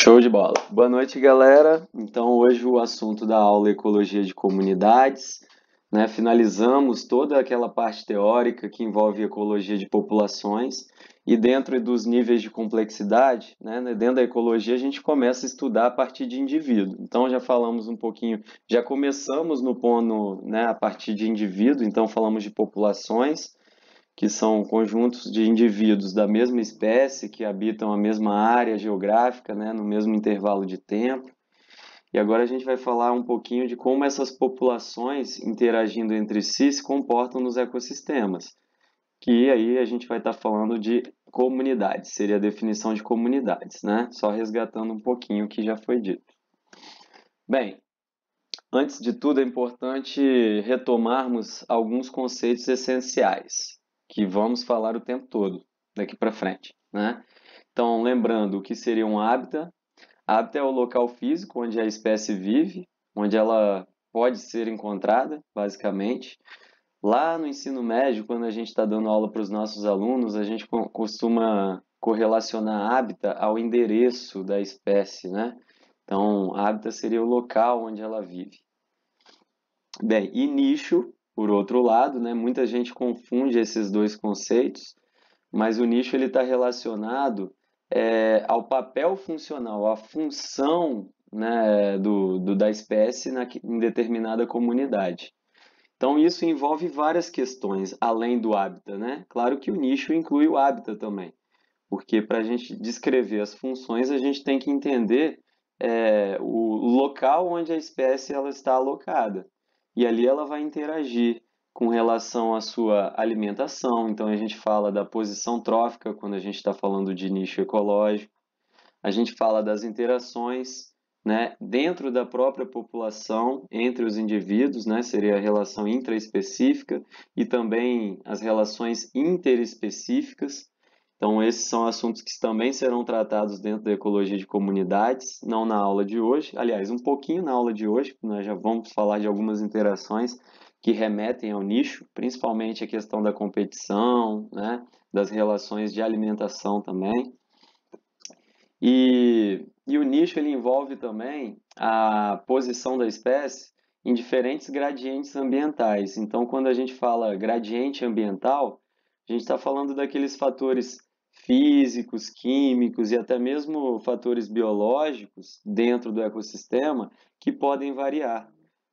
Show de bola. Boa noite, galera. Então, hoje o assunto da aula é Ecologia de Comunidades, né? Finalizamos toda aquela parte teórica que envolve ecologia de populações e dentro dos níveis de complexidade, né? Dentro da ecologia a gente começa a estudar a partir de indivíduo. Então, já falamos um pouquinho, já começamos no ponto, né, a partir de indivíduo, então falamos de populações, que são conjuntos de indivíduos da mesma espécie que habitam a mesma área geográfica, né, no mesmo intervalo de tempo. E agora a gente vai falar um pouquinho de como essas populações interagindo entre si se comportam nos ecossistemas, que aí a gente vai estar falando de comunidades, seria a definição de comunidades, né? Só resgatando um pouquinho o que já foi dito. Bem, antes de tudo é importante retomarmos alguns conceitos essenciais que vamos falar o tempo todo, daqui para frente, né? Então, lembrando o que seria um hábitat. Hábitat é o local físico onde a espécie vive, onde ela pode ser encontrada, basicamente. Lá no ensino médio, quando a gente está dando aula para os nossos alunos, a gente costuma correlacionar hábitat ao endereço da espécie, né? Então, hábitat seria o local onde ela vive. Bem, e nicho, por outro lado, né, muita gente confunde esses dois conceitos, mas o nicho ele está relacionado ao papel funcional, à função, né, da espécie em determinada comunidade. Então, isso envolve várias questões, além do hábitat, né? Claro que o nicho inclui o hábitat também, porque para a gente descrever as funções, a gente tem que entender o local onde a espécie ela está alocada. E ali ela vai interagir com relação à sua alimentação. Então, a gente fala da posição trófica quando a gente está falando de nicho ecológico. A gente fala das interações, né, dentro da própria população, entre os indivíduos, né, seria a relação intraespecífica, e também as relações interespecíficas. Então, esses são assuntos que também serão tratados dentro da ecologia de comunidades, não na aula de hoje, aliás, um pouquinho na aula de hoje, nós já vamos falar de algumas interações que remetem ao nicho, principalmente a questão da competição, né, das relações de alimentação também. E o nicho ele envolve também a posição da espécie em diferentes gradientes ambientais. Então, quando a gente fala gradiente ambiental, a gente está falando daqueles fatores físicos, químicos e até mesmo fatores biológicos dentro do ecossistema que podem variar.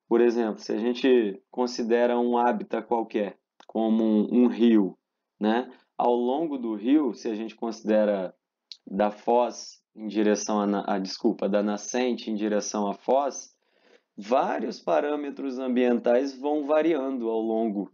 Por exemplo, se a gente considera um hábitat qualquer, como um rio, né? Ao longo do rio, se a gente considera da foz em direção desculpa, da nascente em direção à foz, vários parâmetros ambientais vão variando ao longo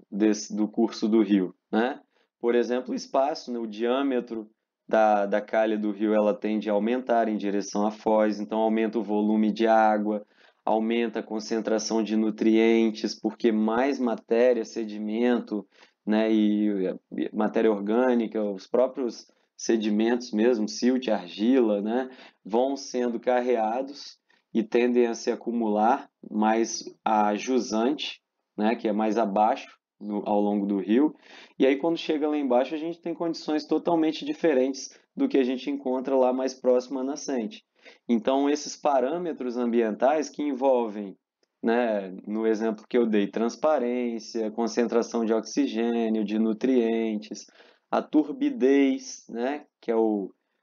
do curso do rio, né? Por exemplo, o espaço, né? O diâmetro da calha do rio ela tende a aumentar em direção à foz, então aumenta o volume de água, aumenta a concentração de nutrientes, porque mais matéria, sedimento, né, e matéria orgânica, os próprios sedimentos mesmo, silt, argila, né, vão sendo carreados e tendem a se acumular mais a jusante, né, que é mais abaixo ao longo do rio. E aí quando chega lá embaixo a gente tem condições totalmente diferentes do que a gente encontra lá mais próximo à nascente. Então esses parâmetros ambientais que envolvem, né, no exemplo que eu dei, transparência, concentração de oxigênio, de nutrientes, a turbidez, né, que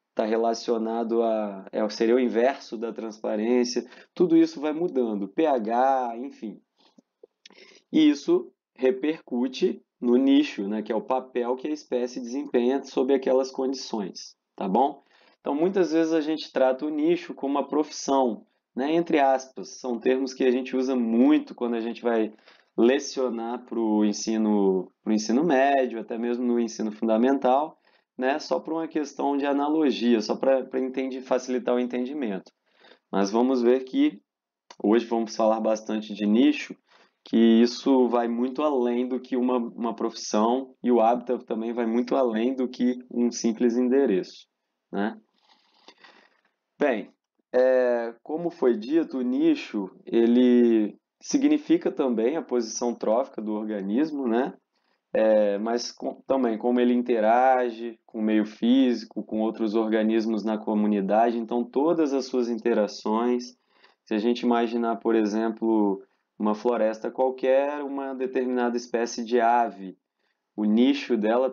está relacionado seria o inverso da transparência, tudo isso vai mudando, pH, enfim. E isso repercute no nicho, né, que é o papel que a espécie desempenha sob aquelas condições, tá bom? Então, muitas vezes a gente trata o nicho como uma profissão, né, entre aspas, são termos que a gente usa muito quando a gente vai lecionar para o ensino médio, até mesmo no ensino fundamental, né, só por uma questão de analogia, só para facilitar o entendimento. Mas vamos ver que hoje vamos falar bastante de nicho, que isso vai muito além do que uma profissão e o hábitat também vai muito além do que um simples endereço, né? Bem, como foi dito, o nicho ele significa também a posição trófica do organismo, né? mas também como ele interage com o meio físico, com outros organismos na comunidade, então todas as suas interações, se a gente imaginar, por exemplo, uma floresta qualquer, uma determinada espécie de ave, o nicho dela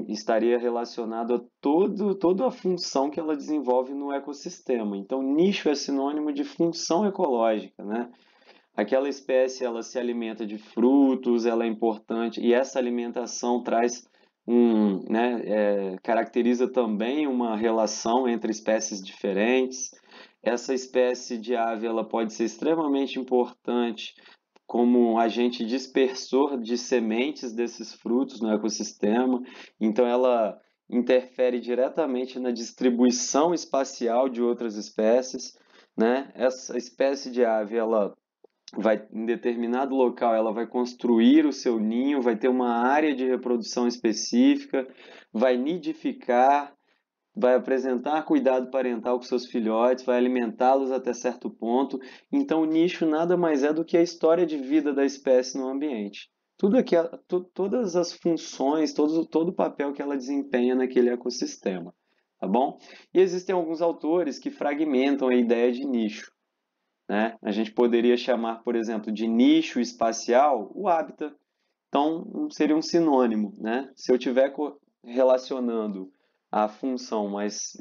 estaria relacionado a toda a função que ela desenvolve no ecossistema. Então, nicho é sinônimo de função ecológica, né? Aquela espécie ela se alimenta de frutos, ela é importante e essa alimentação traz caracteriza também uma relação entre espécies diferentes. Essa espécie de ave ela pode ser extremamente importante como agente dispersor de sementes desses frutos no ecossistema. Então ela interfere diretamente na distribuição espacial de outras espécies, né? Essa espécie de ave ela vai em determinado local, ela vai construir o seu ninho, vai ter uma área de reprodução específica, vai nidificar, vai apresentar cuidado parental com seus filhotes, vai alimentá-los até certo ponto. Então, o nicho nada mais é do que a história de vida da espécie no ambiente. Tudo aqui, todas as funções, todo o papel que ela desempenha naquele ecossistema, tá bom? E existem alguns autores que fragmentam a ideia de nicho, né? A gente poderia chamar, por exemplo, de nicho espacial o hábitat. Então, seria um sinônimo, né? Se eu estiver relacionando a função, mas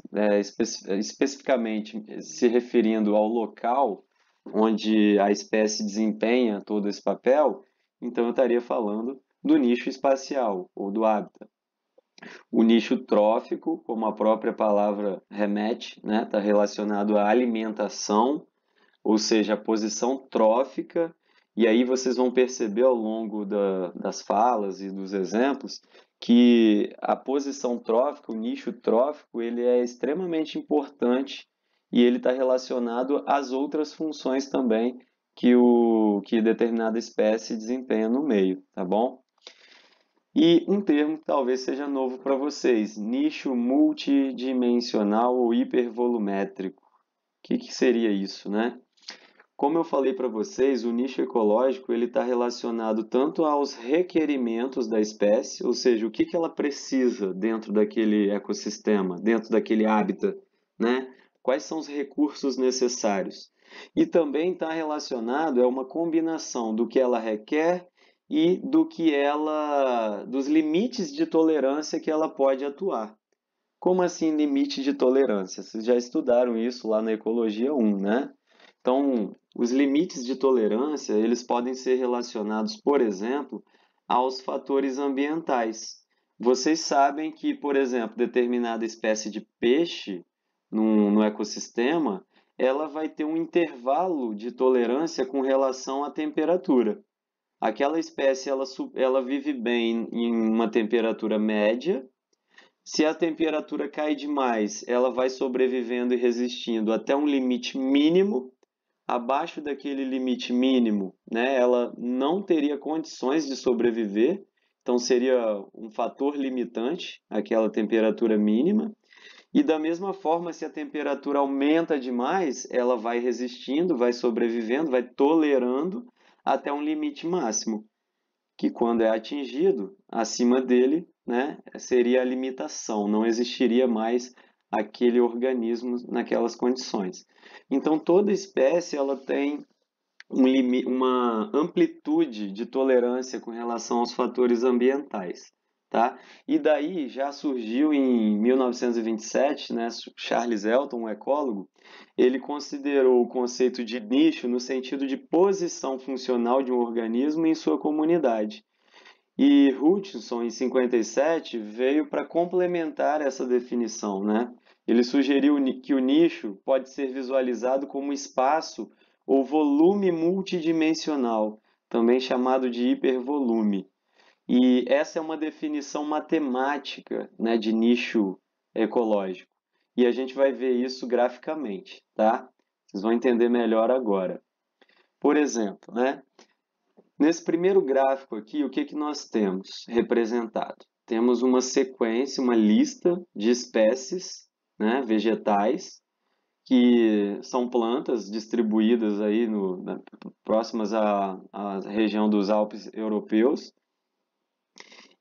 especificamente se referindo ao local onde a espécie desempenha todo esse papel, então eu estaria falando do nicho espacial ou do hábitat. O nicho trófico, como a própria palavra remete, né, está relacionado à alimentação, ou seja, a posição trófica, e aí vocês vão perceber ao longo das falas e dos exemplos que a posição trófica, o nicho trófico, ele é extremamente importante e ele está relacionado às outras funções também que determinada espécie desempenha no meio, tá bom? E um termo que talvez seja novo para vocês, nicho multidimensional ou hipervolumétrico. O que seria isso, né? Como eu falei para vocês, o nicho ecológico ele está relacionado tanto aos requerimentos da espécie, ou seja, o que ela precisa dentro daquele ecossistema, dentro daquele hábitat, né? Quais são os recursos necessários? E também está relacionado a uma combinação do que ela requer e dos limites de tolerância que ela pode atuar. Como assim limite de tolerância? Vocês já estudaram isso lá na Ecologia 1, né? Então, os limites de tolerância, eles podem ser relacionados, por exemplo, aos fatores ambientais. Vocês sabem que, por exemplo, determinada espécie de peixe no ecossistema, ela vai ter um intervalo de tolerância com relação à temperatura. Aquela espécie, ela vive bem em uma temperatura média. Se a temperatura cai demais, ela vai sobrevivendo e resistindo até um limite mínimo. Abaixo daquele limite mínimo, né, ela não teria condições de sobreviver, então seria um fator limitante aquela temperatura mínima. E da mesma forma, se a temperatura aumenta demais, ela vai resistindo, vai sobrevivendo, vai tolerando até um limite máximo, que quando é atingido, acima dele, né, seria a limitação, não existiria mais aquele organismo naquelas condições. Então, toda espécie ela tem uma amplitude de tolerância com relação aos fatores ambientais. Tá? E daí já surgiu em 1927, né, Charles Elton, um ecólogo, ele considerou o conceito de nicho no sentido de posição funcional de um organismo em sua comunidade. E Hutchinson, em 57, veio para complementar essa definição, né? Ele sugeriu que o nicho pode ser visualizado como espaço ou volume multidimensional, também chamado de hipervolume. E essa é uma definição matemática, né, de nicho ecológico. E a gente vai ver isso graficamente, tá? Vocês vão entender melhor agora. Por exemplo, né? Nesse primeiro gráfico aqui, o que nós temos representado? Temos uma sequência, uma lista de espécies, né, vegetais, que são plantas distribuídas aí próximas à região dos Alpes europeus.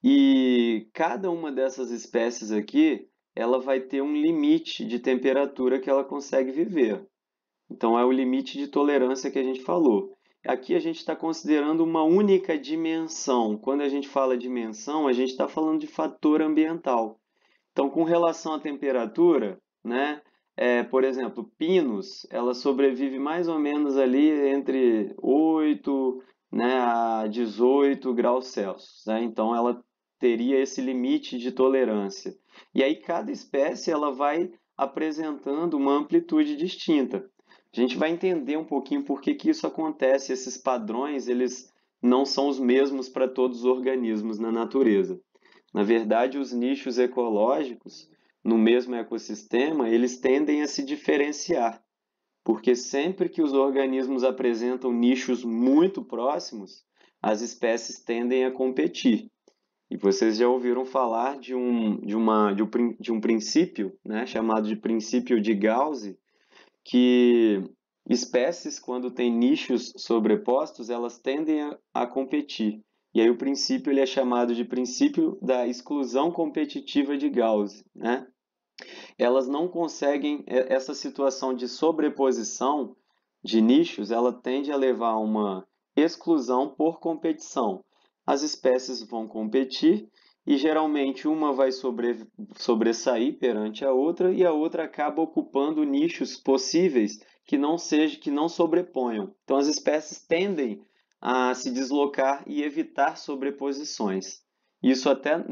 E cada uma dessas espécies aqui, ela vai ter um limite de temperatura que ela consegue viver. Então, é o limite de tolerância que a gente falou. Aqui a gente está considerando uma única dimensão. Quando a gente fala dimensão, a gente está falando de fator ambiental. Então, com relação à temperatura, né, por exemplo, pinos, ela sobrevive mais ou menos ali entre 8, né, a 18 graus Celsius, né? Então, ela teria esse limite de tolerância. E aí, cada espécie ela vai apresentando uma amplitude distinta. A gente vai entender um pouquinho por que que isso acontece, esses padrões, eles não são os mesmos para todos os organismos na natureza. Na verdade, os nichos ecológicos no mesmo ecossistema, eles tendem a se diferenciar, porque sempre que os organismos apresentam nichos muito próximos, as espécies tendem a competir. E vocês já ouviram falar de um princípio, né, chamado de princípio de Gauss, que espécies, quando têm nichos sobrepostos, elas tendem a competir. E aí o princípio ele é chamado de princípio da exclusão competitiva de Gauss, né? Elas não conseguem, essa situação de sobreposição de nichos, ela tende a levar a uma exclusão por competição. As espécies vão competir e geralmente uma vai sobressair perante a outra e a outra acaba ocupando nichos possíveis que não sobreponham. Então as espécies tendem a se deslocar e evitar sobreposições. Isso até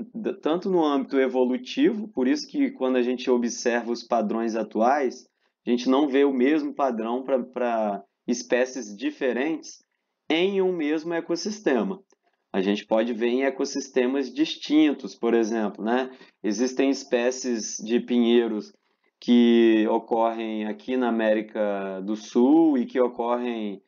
tanto no âmbito evolutivo, por isso que quando a gente observa os padrões atuais, a gente não vê o mesmo padrão para espécies diferentes em um mesmo ecossistema. A gente pode ver em ecossistemas distintos, por exemplo, né? Existem espécies de pinheiros que ocorrem aqui na América do Sul e que ocorrem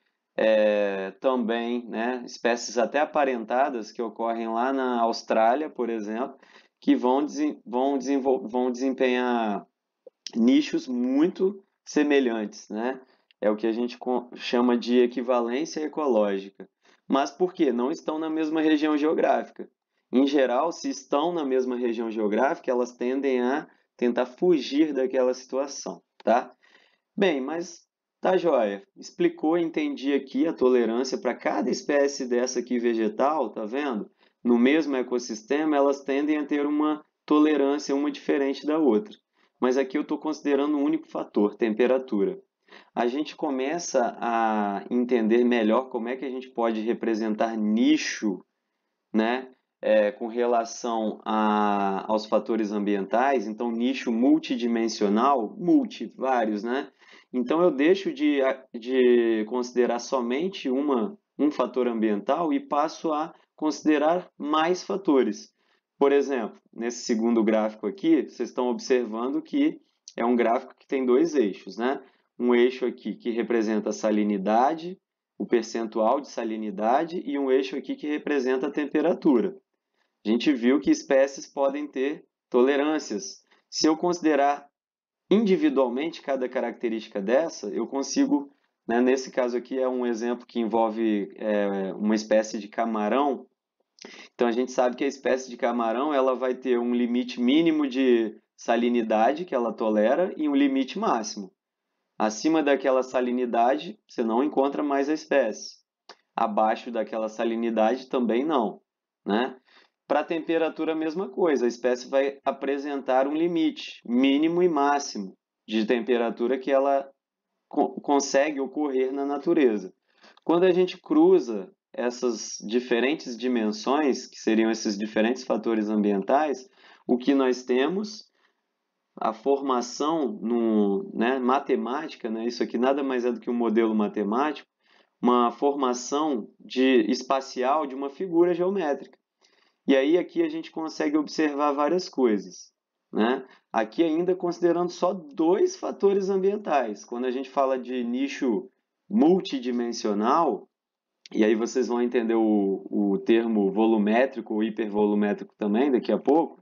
também, né, espécies até aparentadas que ocorrem lá na Austrália, por exemplo, que vão desempenhar nichos muito semelhantes, né? É o que a gente chama de equivalência ecológica. Mas por quê? Não estão na mesma região geográfica. Em geral, se estão na mesma região geográfica, elas tendem a tentar fugir daquela situação, tá? Bem, mas tá joia. Explicou, entendi aqui a tolerância para cada espécie dessa aqui vegetal, tá vendo? No mesmo ecossistema, elas tendem a ter uma tolerância uma diferente da outra. Mas aqui eu estou considerando um único fator, temperatura. A gente começa a entender melhor como é que a gente pode representar nicho, né? Com relação aos fatores ambientais, então nicho multidimensional, vários, né? Então eu deixo de considerar somente um fator ambiental e passo a considerar mais fatores. Por exemplo, nesse segundo gráfico aqui, vocês estão observando que é um gráfico que tem dois eixos, né? Um eixo aqui que representa a salinidade, o percentual de salinidade, e um eixo aqui que representa a temperatura. A gente viu que espécies podem ter tolerâncias. Se eu considerar individualmente cada característica dessa, eu consigo, né, nesse caso aqui é um exemplo que envolve uma espécie de camarão. Então a gente sabe que a espécie de camarão ela vai ter um limite mínimo de salinidade que ela tolera e um limite máximo. Acima daquela salinidade, você não encontra mais a espécie. Abaixo daquela salinidade também não, né? Para a temperatura, a mesma coisa. A espécie vai apresentar um limite mínimo e máximo de temperatura que ela consegue ocorrer na natureza. Quando a gente cruza essas diferentes dimensões, que seriam esses diferentes fatores ambientais, o que nós temos, a formação né, matemática, né, isso aqui nada mais é do que um modelo matemático, uma formação espacial de uma figura geométrica. E aí aqui a gente consegue observar várias coisas, né? Aqui ainda considerando só dois fatores ambientais. Quando a gente fala de nicho multidimensional, e aí vocês vão entender o termo volumétrico ou hipervolumétrico também daqui a pouco,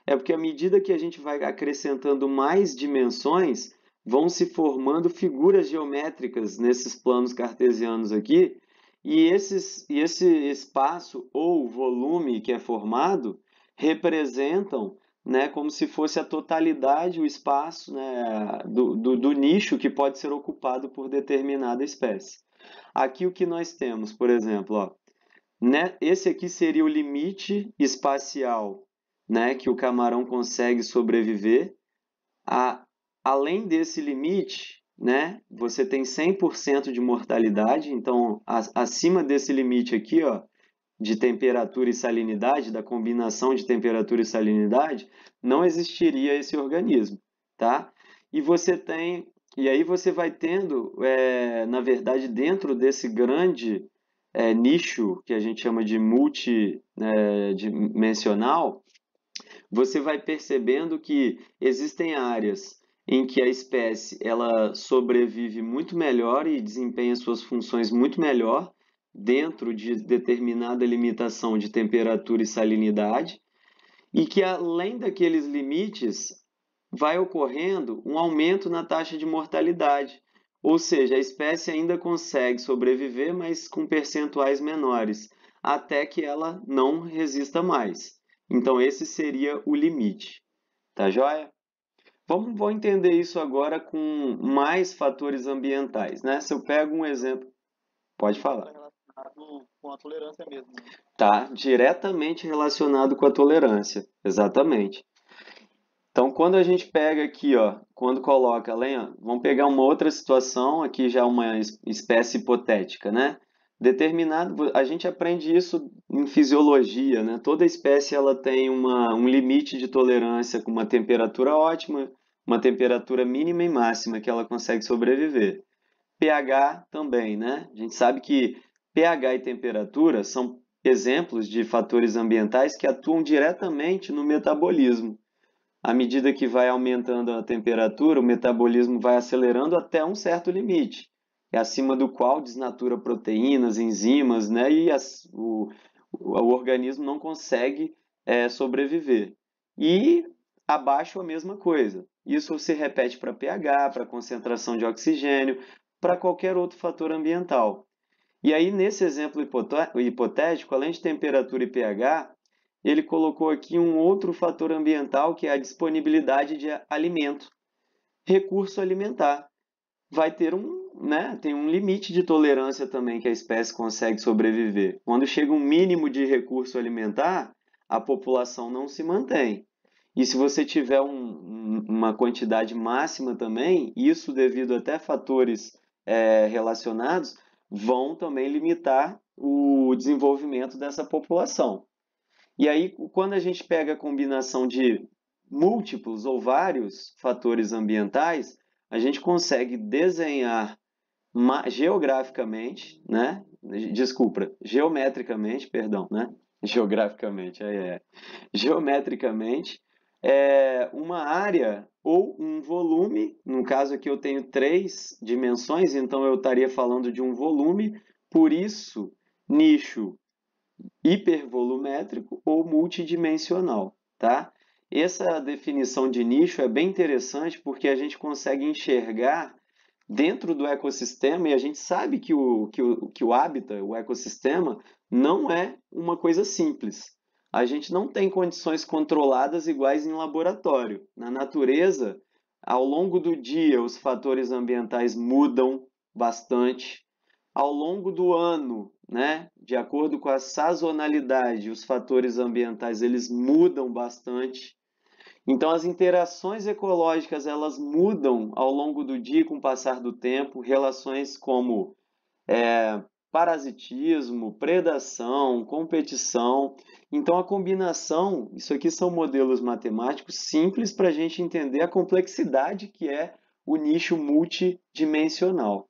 é porque à medida que a gente vai acrescentando mais dimensões, vão se formando figuras geométricas nesses planos cartesianos aqui, E esse espaço ou volume que é formado representam, né, como se fosse a totalidade, o espaço, né, do nicho que pode ser ocupado por determinada espécie. Aqui o que nós temos, por exemplo, ó, né, esse aqui seria o limite espacial, né, que o camarão consegue sobreviver. A, Além desse limite, né, você tem 100% de mortalidade, então acima desse limite aqui, ó, de temperatura e salinidade, da combinação de temperatura e salinidade, não existiria esse organismo, tá? E você tem, e aí você vai tendo, na verdade, dentro desse grande nicho que a gente chama de multidimensional, você vai percebendo que existem áreas em que a espécie ela sobrevive muito melhor e desempenha suas funções muito melhor dentro de determinada limitação de temperatura e salinidade, e que além daqueles limites vai ocorrendo um aumento na taxa de mortalidade. Ou seja, a espécie ainda consegue sobreviver, mas com percentuais menores, até que ela não resista mais. Então, esse seria o limite. Tá joia? Vamos entender isso agora com mais fatores ambientais, né? Se eu pego um exemplo, pode falar. Relacionado com a tolerância mesmo, né? Tá diretamente relacionado com a tolerância, exatamente. Então, quando a gente pega aqui, ó, quando coloca, vamos pegar uma outra situação, aqui já uma espécie hipotética, né? Determinado, a gente aprende isso em fisiologia, né? Toda espécie ela tem um limite de tolerância com uma temperatura ótima, uma temperatura mínima e máxima que ela consegue sobreviver. pH também, né? A gente sabe que pH e temperatura são exemplos de fatores ambientais que atuam diretamente no metabolismo. À medida que vai aumentando a temperatura, o metabolismo vai acelerando até um certo limite, acima do qual desnatura proteínas, enzimas, né? E o organismo não consegue sobreviver. E abaixo a mesma coisa. Isso se repete para pH, para concentração de oxigênio, para qualquer outro fator ambiental. E aí, nesse exemplo hipotético, além de temperatura e pH, ele colocou aqui um outro fator ambiental que é a disponibilidade de alimento, recurso alimentar. Vai ter tem um limite de tolerância também que a espécie consegue sobreviver. Quando chega um mínimo de recurso alimentar, a população não se mantém. E se você tiver uma quantidade máxima também, isso devido até a fatores relacionados, vão também limitar o desenvolvimento dessa população. E aí, quando a gente pega a combinação de múltiplos ou vários fatores ambientais, a gente consegue desenhar geograficamente, né? Desculpa, geometricamente, perdão, né? Geograficamente, geometricamente, uma área ou um volume. No caso aqui eu tenho 3 dimensões, então eu estaria falando de um volume, por isso, nicho hipervolumétrico ou multidimensional, tá? Essa definição de nicho é bem interessante porque a gente consegue enxergar dentro do ecossistema, e a gente sabe que o hábitat, o ecossistema, não é uma coisa simples. A gente não tem condições controladas iguais em laboratório. Na natureza, ao longo do dia, os fatores ambientais mudam bastante. Ao longo do ano, né, de acordo com a sazonalidade, os fatores ambientais eles mudam bastante. Então, as interações ecológicas elas mudam ao longo do dia com o passar do tempo, relações como parasitismo, predação, competição. Então, a combinação, isso aqui são modelos matemáticos simples para a gente entender a complexidade que é o nicho multidimensional.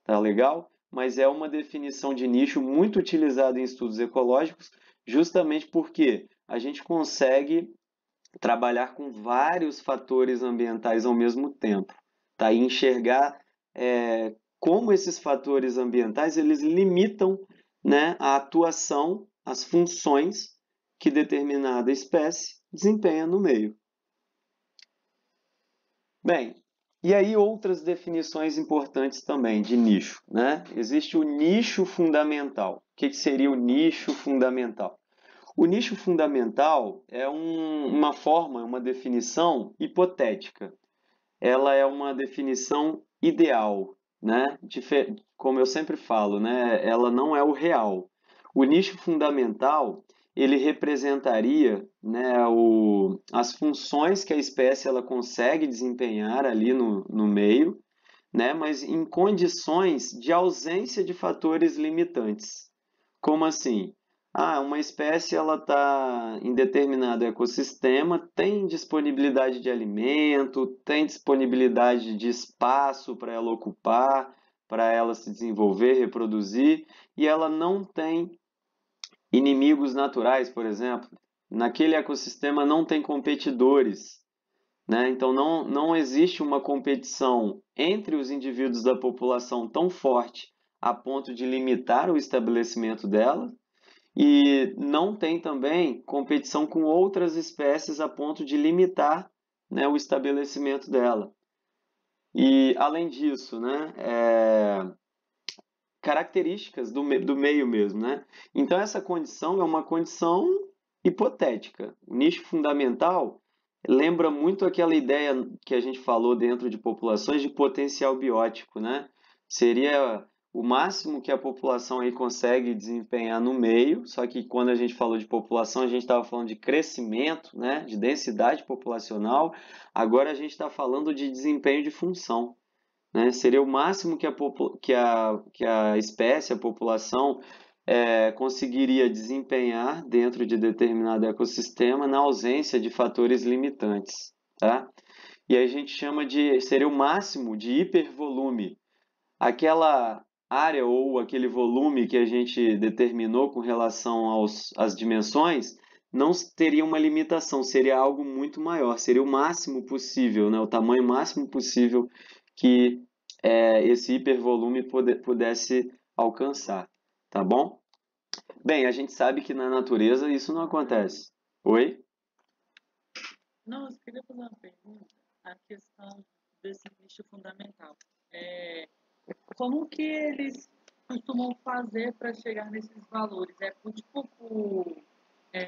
Tá legal? Mas é uma definição de nicho muito utilizada em estudos ecológicos, justamente porque a gente consegue trabalhar com vários fatores ambientais ao mesmo tempo, tá? E enxergar como esses fatores ambientais eles limitam, né, a atuação, as funções que determinada espécie desempenha no meio. Bem, E aí outras definições importantes também de nicho, né? Existe o nicho fundamental. O que seria o nicho fundamental? O nicho fundamental é uma forma, uma definição hipotética. Ela é uma definição ideal, né? Como eu sempre falo, né? Ela não é o real. O nicho fundamental, ele representaria, né, as funções que a espécie ela consegue desempenhar ali no meio, né, mas em condições de ausência de fatores limitantes. Como assim? Ah, uma espécie ela está em determinado ecossistema, tem disponibilidade de alimento, tem disponibilidade de espaço para ela ocupar, para ela se desenvolver, reproduzir, e ela não tem inimigos naturais, por exemplo. Naquele ecossistema não tem competidores, né? Então não existe uma competição entre os indivíduos da população tão forte a ponto de limitar o estabelecimento dela, e não tem também competição com outras espécies a ponto de limitar, né, o estabelecimento dela. E além disso, né, características do meio mesmo, né? Então essa condição é uma condição hipotética. O nicho fundamental lembra muito aquela ideia que a gente falou dentro de populações de potencial biótico, né? Seria o máximo que a população aí consegue desempenhar no meio, só que quando a gente falou de população, a gente estava falando de crescimento, né? De densidade populacional, agora a gente está falando de desempenho de função, né? Seria o máximo que a espécie, a população, conseguiria desempenhar dentro de determinado ecossistema na ausência de fatores limitantes, tá? E aí a gente seria o máximo de hipervolume. Aquela área ou aquele volume que a gente determinou com relação às dimensões não teria uma limitação, seria algo muito maior, seria o máximo possível, né? O tamanho máximo possível que esse hipervolume pudesse alcançar, tá bom? Bem, a gente sabe que na natureza isso não acontece. Oi? Não, eu queria fazer uma pergunta. A questão desse nicho fundamental. Como que eles costumam fazer para chegar nesses valores? Por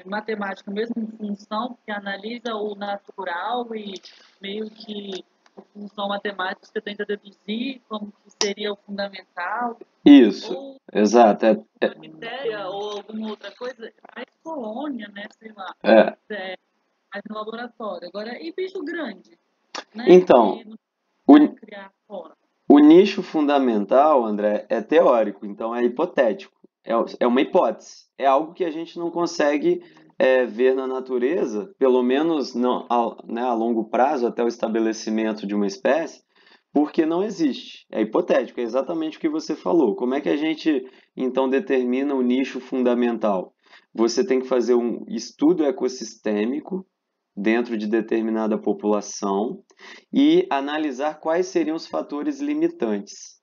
matemática mesmo, em função, que analisa o natural e meio que a função matemática você tenta deduzir como que seria o fundamental, Isso, ou exato. bactéria ou alguma outra coisa, mais colônia, né? Sei lá, É. mais no laboratório. Agora, e bicho grande, né? Então, Que não o, vai criar fora. o nicho fundamental, André, é teórico, então é hipotético. É uma hipótese. É algo que a gente não consegue ver na natureza, pelo menos não, né, a longo prazo, até o estabelecimento de uma espécie, porque não existe. É hipotético, é exatamente o que você falou. Como é que a gente, então, determina o nicho fundamental? Você tem que fazer um estudo ecossistêmico dentro de determinada população e analisar quais seriam os fatores limitantes.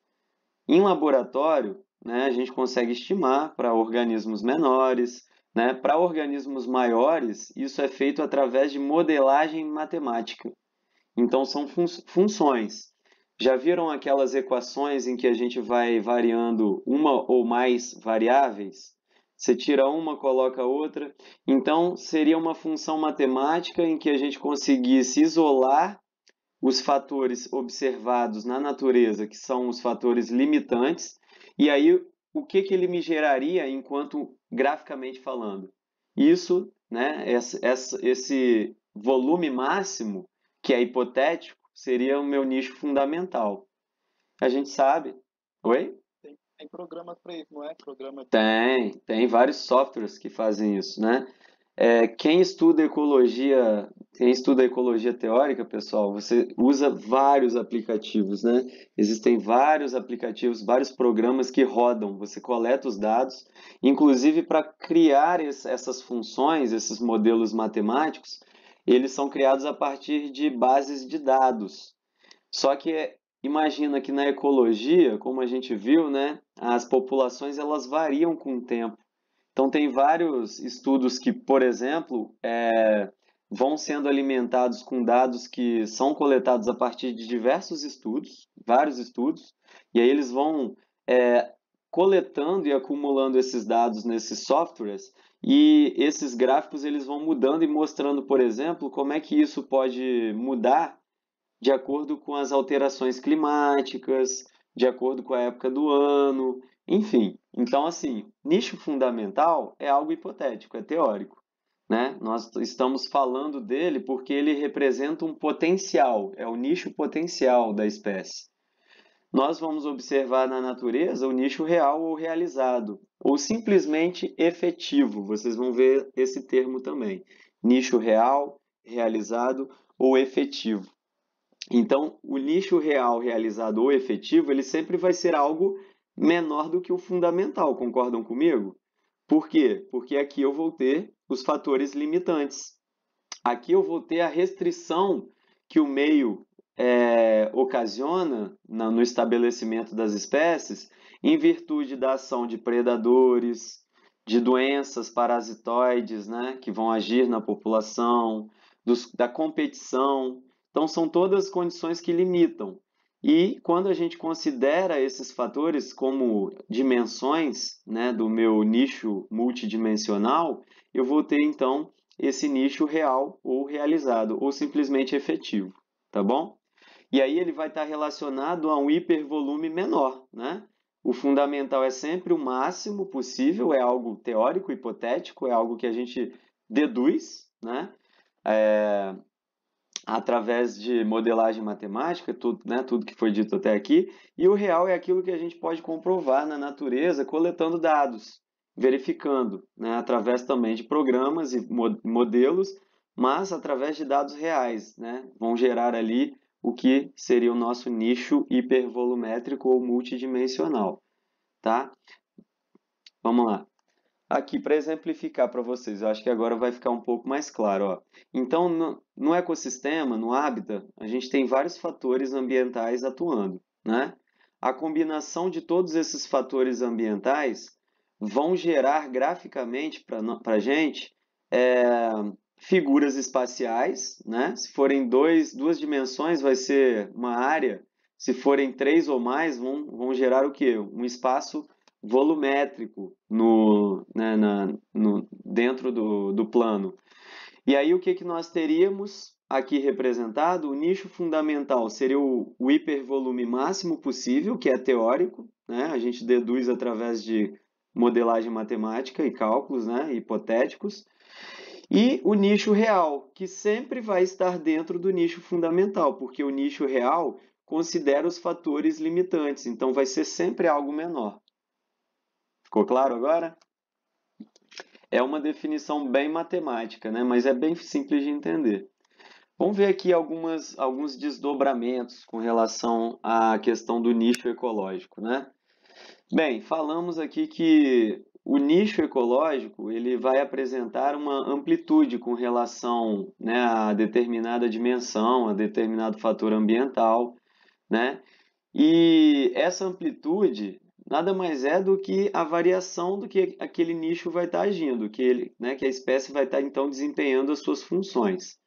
Em laboratório, né, a gente consegue estimar para organismos menores, né? Para organismos maiores, isso é feito através de modelagem matemática. Então, são funções. Já viram aquelas equações em que a gente vai variando uma ou mais variáveis? Você tira uma, coloca outra. Então, seria uma função matemática em que a gente conseguisse isolar os fatores observados na natureza, que são os fatores limitantes, e aí o que ele me geraria enquanto graficamente falando? Isso, né, esse volume máximo, que é hipotético, seria o meu nicho fundamental. A gente sabe. Oi? Tem programas para isso, não é? Programa de... Tem vários softwares que fazem isso, né? Quem estuda ecologia teórica, pessoal, você usa vários aplicativos, né? Existem vários aplicativos, vários programas que rodam. Você coleta os dados, inclusive para criar essas funções, esses modelos matemáticos, eles são criados a partir de bases de dados. Só que imagina que na ecologia, como a gente viu, né, as populações elas variam com o tempo. Então tem vários estudos que, por exemplo, vão sendo alimentados com dados que são coletados a partir de diversos estudos, vários estudos, e aí eles vão coletando e acumulando esses dados nesses softwares, e esses gráficos eles vão mudando e mostrando, por exemplo, como é que isso pode mudar de acordo com as alterações climáticas, de acordo com a época do ano, enfim. Então, assim, nicho fundamental é algo hipotético, é teórico, né? Nós estamos falando dele porque ele representa um potencial, é o nicho potencial da espécie. Nós vamos observar na natureza o nicho real ou realizado, ou simplesmente efetivo. Vocês vão ver esse termo também. Nicho real, realizado ou efetivo. Então, o nicho real, realizado ou efetivo, ele sempre vai ser algo menor do que o fundamental, concordam comigo? Por quê? Porque aqui eu vou ter os fatores limitantes. Aqui eu vou ter a restrição que o meio ocasiona no estabelecimento das espécies em virtude da ação de predadores, de doenças parasitoides, né, que vão agir na população, da competição. Então, são todas condições que limitam. E quando a gente considera esses fatores como dimensões, né, do meu nicho multidimensional, eu vou ter, então, esse nicho real ou realizado, ou simplesmente efetivo, tá bom? E aí ele vai estar relacionado a um hipervolume menor, né? O fundamental é sempre o máximo possível, é algo teórico, hipotético, é algo que a gente deduz, né? Através de modelagem matemática, tudo, né, tudo que foi dito até aqui, e o real é aquilo que a gente pode comprovar na natureza coletando dados, verificando, né, através também de programas e modelos, mas através de dados reais, né, vão gerar ali o que seria o nosso nicho hipervolumétrico ou multidimensional, tá? Vamos lá. Aqui, para exemplificar para vocês, eu acho que agora vai ficar um pouco mais claro. Ó. Então, no ecossistema, no hábitat, a gente tem vários fatores ambientais atuando, né? A combinação de todos esses fatores ambientais vão gerar graficamente para a gente figuras espaciais, né? Se forem duas dimensões, vai ser uma área. Se forem três ou mais, vão gerar o quê? Um espaço volumétrico dentro do plano. E aí o que nós teríamos aqui representado? O nicho fundamental seria o hipervolume máximo possível, que é teórico, né? A gente deduz através de modelagem matemática e cálculos, né, hipotéticos. E o nicho real, que sempre vai estar dentro do nicho fundamental, porque o nicho real considera os fatores limitantes, então vai ser sempre algo menor. Ficou claro agora? É uma definição bem matemática, né? Mas é bem simples de entender. Vamos ver aqui alguns desdobramentos com relação à questão do nicho ecológico, né? Bem, falamos aqui que o nicho ecológico ele vai apresentar uma amplitude com relação, né, a determinada dimensão, a determinado fator ambiental, né? E essa amplitude nada mais é do que a variação do que aquele nicho vai estar agindo, que a espécie vai estar então desempenhando as suas funções.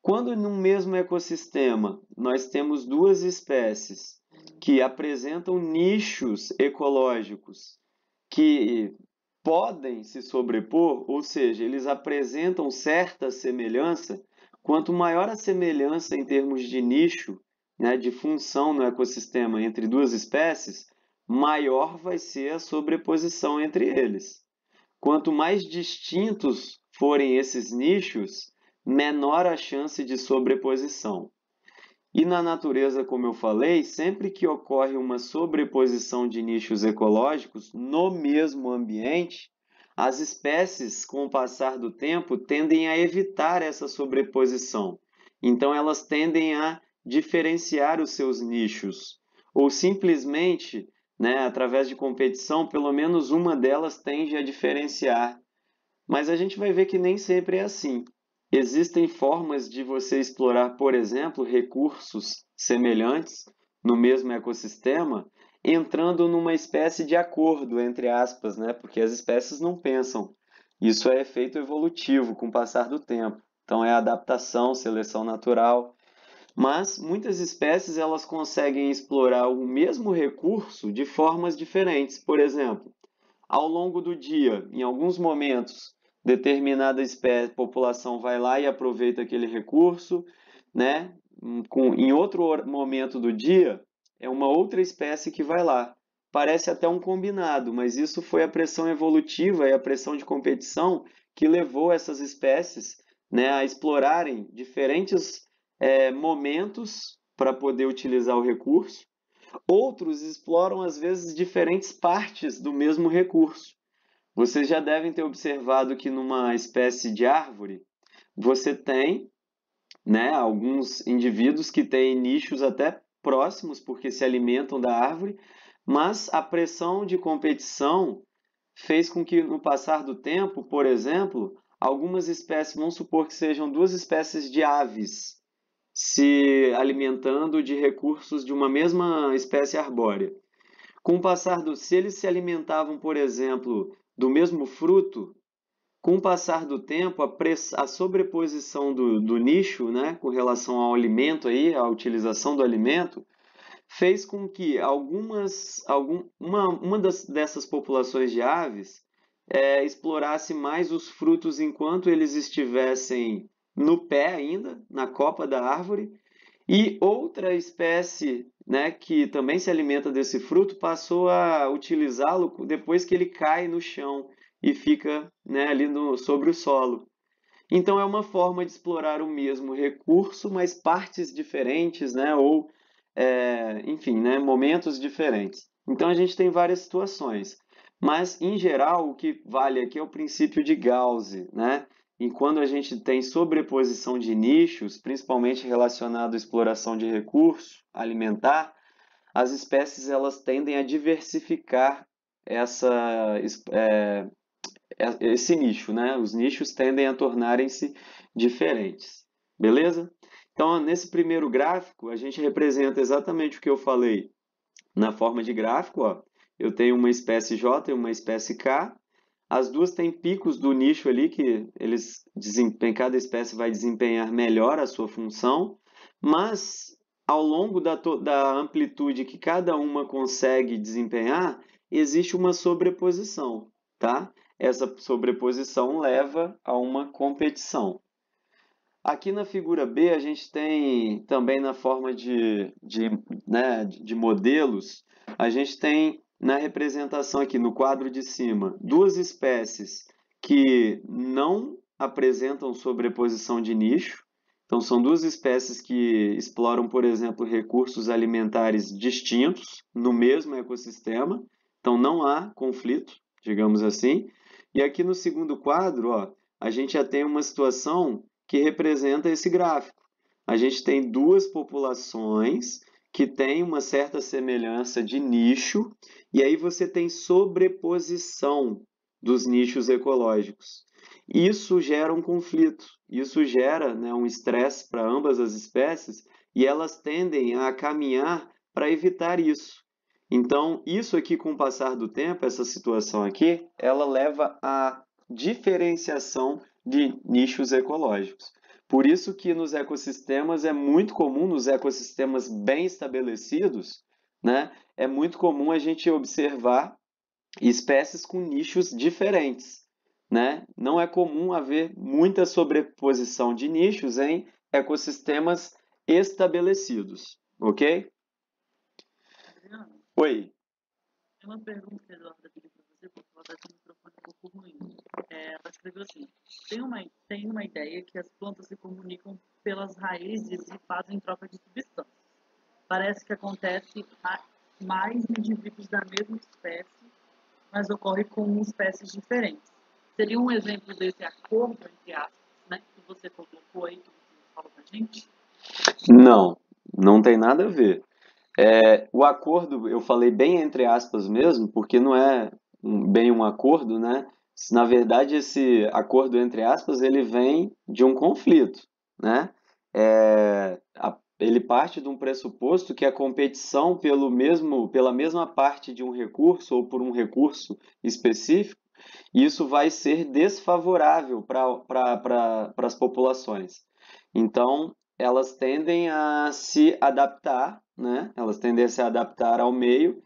Quando num mesmo ecossistema nós temos duas espécies que apresentam nichos ecológicos que podem se sobrepor, ou seja, eles apresentam certa semelhança, quanto maior a semelhança em termos de nicho, né, de função no ecossistema entre duas espécies, maior vai ser a sobreposição entre eles. Quanto mais distintos forem esses nichos, menor a chance de sobreposição. E na natureza, como eu falei, sempre que ocorre uma sobreposição de nichos ecológicos no mesmo ambiente, as espécies, com o passar do tempo, tendem a evitar essa sobreposição. Então, elas tendem a diferenciar os seus nichos, ou simplesmente, né, através de competição, pelo menos uma delas tende a diferenciar. Mas a gente vai ver que nem sempre é assim. Existem formas de você explorar, por exemplo, recursos semelhantes no mesmo ecossistema, entrando numa espécie de acordo, entre aspas, né? Porque as espécies não pensam. Isso é efeito evolutivo com o passar do tempo, Então é adaptação, seleção natural. Mas muitas espécies elas conseguem explorar o mesmo recurso de formas diferentes. Por exemplo, ao longo do dia, em alguns momentos, determinada espécie, população vai lá e aproveita aquele recurso, né? Em outro momento do dia, é uma outra espécie que vai lá. Parece até um combinado, mas isso foi a pressão evolutiva e a pressão de competição que levou essas espécies, né, a explorarem diferentes momentos para poder utilizar o recurso. Outros exploram, às vezes, diferentes partes do mesmo recurso. Vocês já devem ter observado que numa espécie de árvore, você tem, né, alguns indivíduos que têm nichos até próximos, porque se alimentam da árvore, mas a pressão de competição fez com que, no passar do tempo, por exemplo, algumas espécies, vamos supor que sejam duas espécies de aves, se alimentando de recursos de uma mesma espécie arbórea. Com o passar do, se eles se alimentavam, por exemplo, do mesmo fruto, com o passar do tempo, a sobreposição do nicho, né, com relação ao alimento aí, a utilização do alimento, fez com que dessas populações de aves explorasse mais os frutos enquanto eles estivessem no pé ainda, na copa da árvore, e outra espécie, né, que também se alimenta desse fruto passou a utilizá-lo depois que ele cai no chão e fica, né, ali sobre o solo. Então é uma forma de explorar o mesmo recurso, mas partes diferentes, né, ou enfim, né, momentos diferentes. Então a gente tem várias situações, mas em geral o que vale aqui é o princípio de Gauss, né? E quando a gente tem sobreposição de nichos, principalmente relacionado à exploração de recurso alimentar, as espécies elas tendem a diversificar esse nicho, né? Os nichos tendem a tornarem-se diferentes, beleza? Então, nesse primeiro gráfico, a gente representa exatamente o que eu falei na forma de gráfico, ó. Eu tenho uma espécie J e uma espécie K. As duas têm picos do nicho ali que cada espécie vai desempenhar melhor a sua função, mas ao longo da amplitude que cada uma consegue desempenhar, existe uma sobreposição, tá? Essa sobreposição leva a uma competição. Aqui na figura B, a gente tem também na forma né, de modelos, a gente tem na representação aqui no quadro de cima, duas espécies que não apresentam sobreposição de nicho. Então, são duas espécies que exploram, por exemplo, recursos alimentares distintos no mesmo ecossistema. Então, não há conflito, digamos assim. E aqui no segundo quadro, ó, a gente já tem uma situação que representa esse gráfico. A gente tem duas populações que têm uma certa semelhança de nicho, e aí você tem sobreposição dos nichos ecológicos. Isso gera um conflito, isso gera, né, um estresse para ambas as espécies, e elas tendem a caminhar para evitar isso. Então, isso aqui, com o passar do tempo, essa situação aqui, ela leva à diferenciação de nichos ecológicos. Por isso que nos ecossistemas é muito comum, nos ecossistemas bem estabelecidos, né, é muito comum a gente observar espécies com nichos diferentes, né? Não é comum haver muita sobreposição de nichos em ecossistemas estabelecidos, ok? Adriano, Oi. tem uma pergunta que a Eduarda pediu para você, porque ela está com o microfone um pouco ruim. Ela escreveu assim: tem uma ideia que as plantas se comunicam pelas raízes e fazem troca de substâncias. Parece que acontece mais em indivíduos da mesma espécie, mas ocorre com espécies diferentes. Seria um exemplo desse acordo, entre aspas, né, que você colocou aí, que você falou pra gente? Não, não tem nada a ver. O acordo, eu falei bem entre aspas mesmo, porque não é bem um acordo, né? Na verdade, esse acordo entre aspas, ele vem de um conflito, né? Ele parte de um pressuposto que a competição pela mesma parte de um recurso ou por um recurso específico isso vai ser desfavorável para as populações. Então, elas tendem a se adaptar, né? Elas tendem a se adaptar ao meio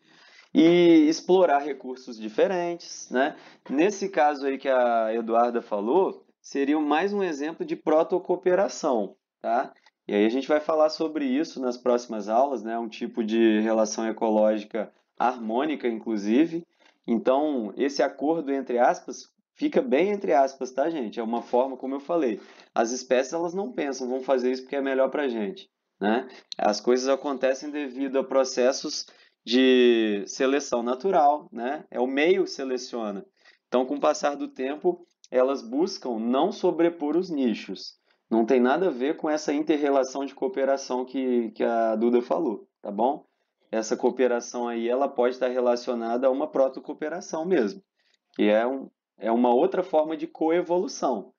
e explorar recursos diferentes, né? Nesse caso aí que a Eduarda falou, seria mais um exemplo de protocooperação, tá? E aí a gente vai falar sobre isso nas próximas aulas, né? Um tipo de relação ecológica harmônica, inclusive. Então, esse acordo entre aspas fica bem entre aspas, tá, gente? É uma forma, como eu falei, as espécies elas não pensam, vão fazer isso porque é melhor para a gente, né? As coisas acontecem devido a processos de seleção natural, né? É o meio que seleciona. Então, com o passar do tempo, elas buscam não sobrepor os nichos. Não tem nada a ver com essa inter-relação de cooperação que a Duda falou, tá bom? Essa cooperação aí, ela pode estar relacionada a uma protocooperação mesmo, que é uma outra forma de coevolução.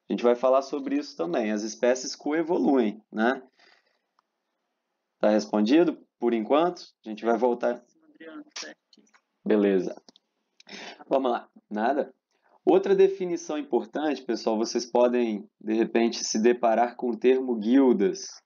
A gente vai falar sobre isso também. As espécies coevoluem, né? Tá respondido? Por enquanto, a gente vai voltar. Adriano, certíssimo. Beleza. Vamos lá. Nada? Outra definição importante, pessoal, vocês podem, de repente, se deparar com o termo guildas.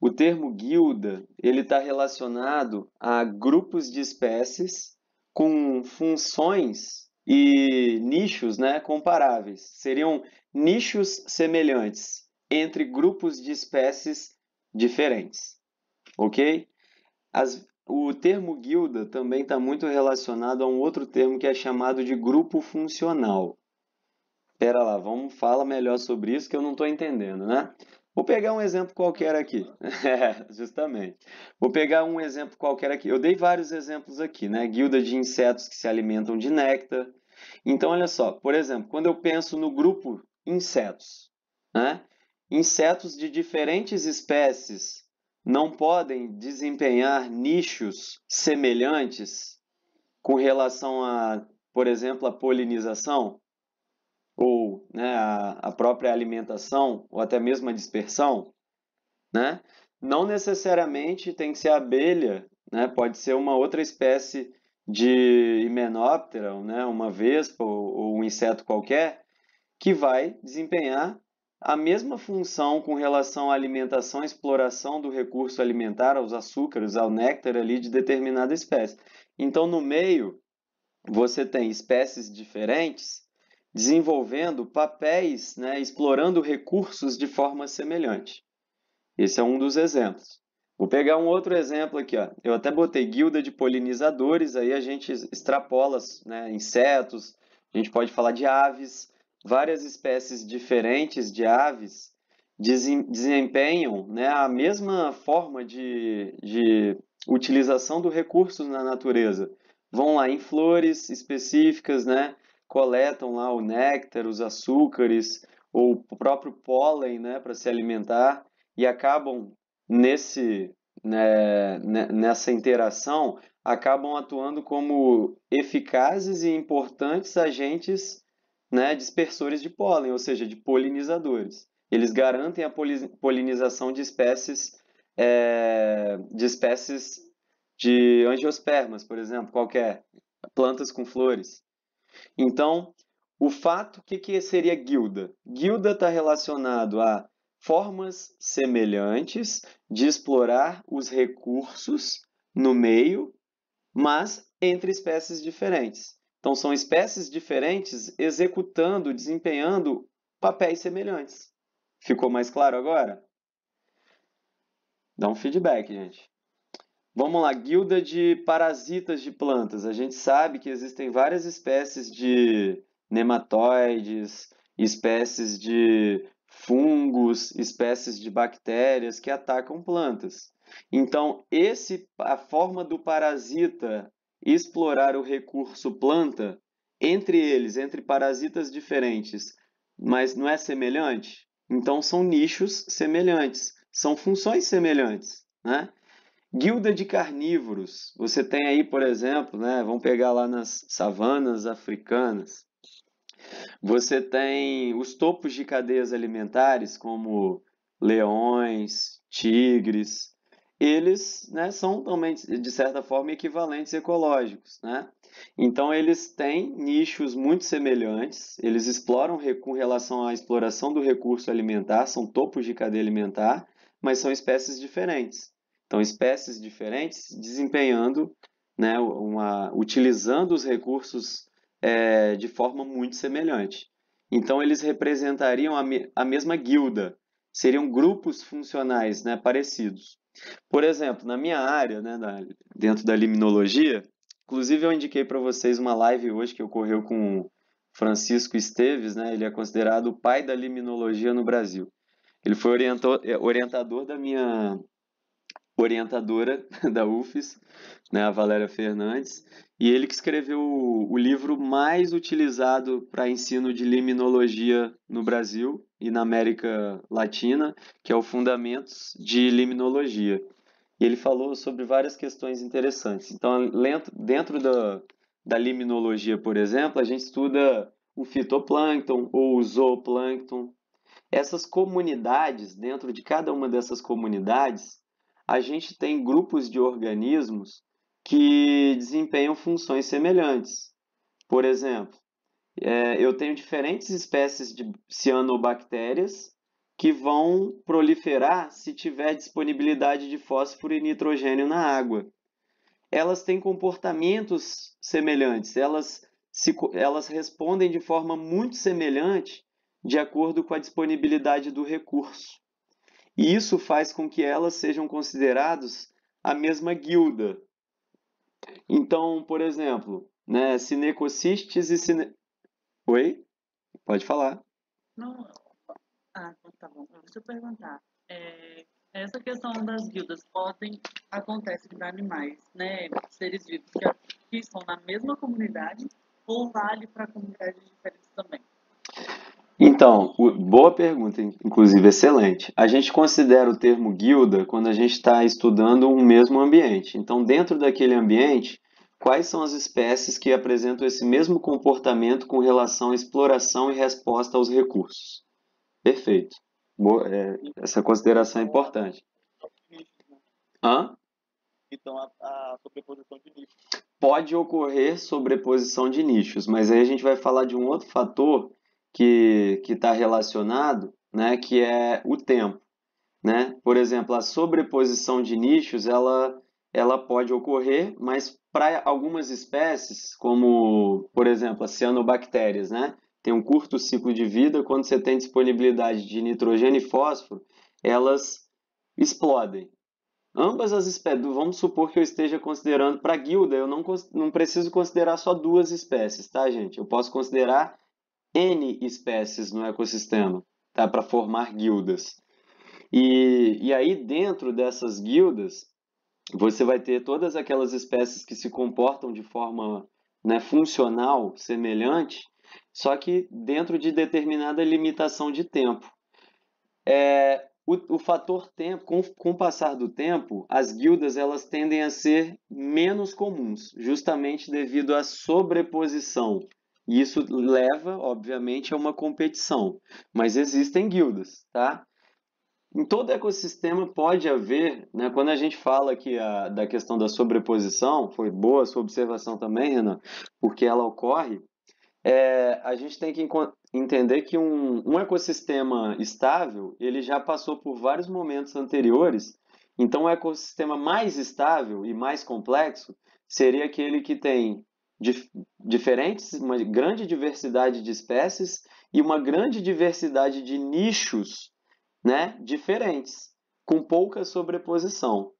O termo guilda, ele está relacionado a grupos de espécies com funções e nichos, né, comparáveis. Seriam nichos semelhantes entre grupos de espécies diferentes, ok? O termo guilda também está muito relacionado a um outro termo que é chamado de grupo funcional. Espera lá, fala melhor sobre isso que eu não estou entendendo, né? Vou pegar um exemplo qualquer aqui. Justamente. Vou pegar um exemplo qualquer aqui. Eu dei vários exemplos aqui, né? Guilda de insetos que se alimentam de néctar. Então, olha só, por exemplo, quando eu penso no grupo insetos, né? Insetos de diferentes espécies não podem desempenhar nichos semelhantes com relação a, por exemplo, a polinização ou, né, a própria alimentação ou até mesmo a dispersão, né? Não necessariamente tem que ser a abelha, né? Pode ser uma outra espécie de himenóptera, né? Uma vespa ou um inseto qualquer que vai desempenhar a mesma função com relação à alimentação e exploração do recurso alimentar, aos açúcares, ao néctar ali de determinada espécie. Então, no meio, você tem espécies diferentes desenvolvendo papéis, né, explorando recursos de forma semelhante. Esse é um dos exemplos. Vou pegar um outro exemplo aqui, ó. Eu até botei guilda de polinizadores, aí a gente extrapola, né, insetos, a gente pode falar de aves, várias espécies diferentes de aves desempenham, né, a mesma forma de utilização do recurso na natureza. Vão lá em flores específicas, né, coletam lá o néctar, os açúcares, ou o próprio pólen, né, para se alimentar e acabam nessa interação, acabam atuando como eficazes e importantes agentes, né, dispersores de pólen, ou seja, de polinizadores. Eles garantem a polinização de espécies de angiospermas, por exemplo, qualquer plantas com flores. Então, o fato, o que seria guilda? Guilda está relacionado a formas semelhantes de explorar os recursos no meio, mas entre espécies diferentes. Então, são espécies diferentes executando, desempenhando papéis semelhantes. Ficou mais claro agora? Dá um feedback, gente. Vamos lá, guilda de parasitas de plantas. A gente sabe que existem várias espécies de nematóides, espécies de fungos, espécies de bactérias que atacam plantas. Então, a forma do parasita explorar o recurso planta, entre eles, entre parasitas diferentes, mas não é semelhante? Então, são nichos semelhantes, são funções semelhantes, né? Guilda de carnívoros. Você tem aí, por exemplo, né, vamos pegar lá nas savanas africanas. Você tem os topos de cadeias alimentares, como leões, tigres. eles, né, são também, de certa forma, equivalentes ecológicos, né? Então, eles têm nichos muito semelhantes, eles exploram com relação à exploração do recurso alimentar, são topos de cadeia alimentar, mas são espécies diferentes. Então, espécies diferentes desempenhando, né, utilizando os recursos de forma muito semelhante. Então, eles representariam a mesma guilda, seriam grupos funcionais, né, parecidos. Por exemplo, na minha área, né, dentro da limnologia, inclusive eu indiquei para vocês uma live hoje que ocorreu com o Francisco Esteves, né, ele é considerado o pai da limnologia no Brasil. Ele foi orientador da minha orientadora da UFES, né, a Valéria Fernandes, e ele que escreveu o livro mais utilizado para ensino de limnologia no Brasil e na América Latina, que é o Fundamentos de Limnologia. E ele falou sobre várias questões interessantes. Então, dentro da limnologia, por exemplo, a gente estuda o fitoplâncton ou o zooplâncton. Essas comunidades, dentro de cada uma dessas comunidades, a gente tem grupos de organismos que desempenham funções semelhantes. Por exemplo, eu tenho diferentes espécies de cianobactérias que vão proliferar se tiver disponibilidade de fósforo e nitrogênio na água. Elas têm comportamentos semelhantes, elas respondem de forma muito semelhante de acordo com a disponibilidade do recurso. E isso faz com que elas sejam consideradas a mesma guilda. Então, por exemplo, né, Cinecocistes e Oi? Pode falar. Não, então tá bom. Deixa eu perguntar. Essa questão das guildas acontece para animais, né, seres vivos que estão na mesma comunidade ou vale para comunidades diferentes também? Então, boa pergunta, inclusive excelente. A gente considera o termo guilda quando a gente está estudando um mesmo ambiente. Então, dentro daquele ambiente, quais são as espécies que apresentam esse mesmo comportamento com relação à exploração e resposta aos recursos? Perfeito. Essa consideração é importante. Hã? Então, a sobreposição de nichos. Pode ocorrer sobreposição de nichos, mas aí a gente vai falar de um outro fator que está relacionado, né, que é o tempo, né? Por exemplo, a sobreposição de nichos, ela pode ocorrer, mas para algumas espécies, como, por exemplo, as cianobactérias, né, tem um curto ciclo de vida, quando você tem disponibilidade de nitrogênio e fósforo, elas explodem. Ambas as espécies, vamos supor que eu esteja considerando para a guilda, eu não preciso considerar só duas espécies, tá, gente? Eu posso considerar N espécies no ecossistema, tá? Para formar guildas. E aí, dentro dessas guildas, você vai ter todas aquelas espécies que se comportam de forma, né, funcional, semelhante, só que dentro de determinada limitação de tempo. O fator tempo, com o passar do tempo, as guildas elas tendem a ser menos comuns, justamente devido à sobreposição. E isso leva, obviamente, a uma competição. Mas existem guildas, tá? Em todo ecossistema pode haver, né, quando a gente fala aqui da questão da sobreposição, foi boa a sua observação também, Renan, porque ela ocorre, a gente tem que entender que um ecossistema estável, ele já passou por vários momentos anteriores, então o ecossistema mais estável e mais complexo seria aquele que tem uma grande diversidade de espécies e uma grande diversidade de nichos, né, diferentes, com pouca sobreposição.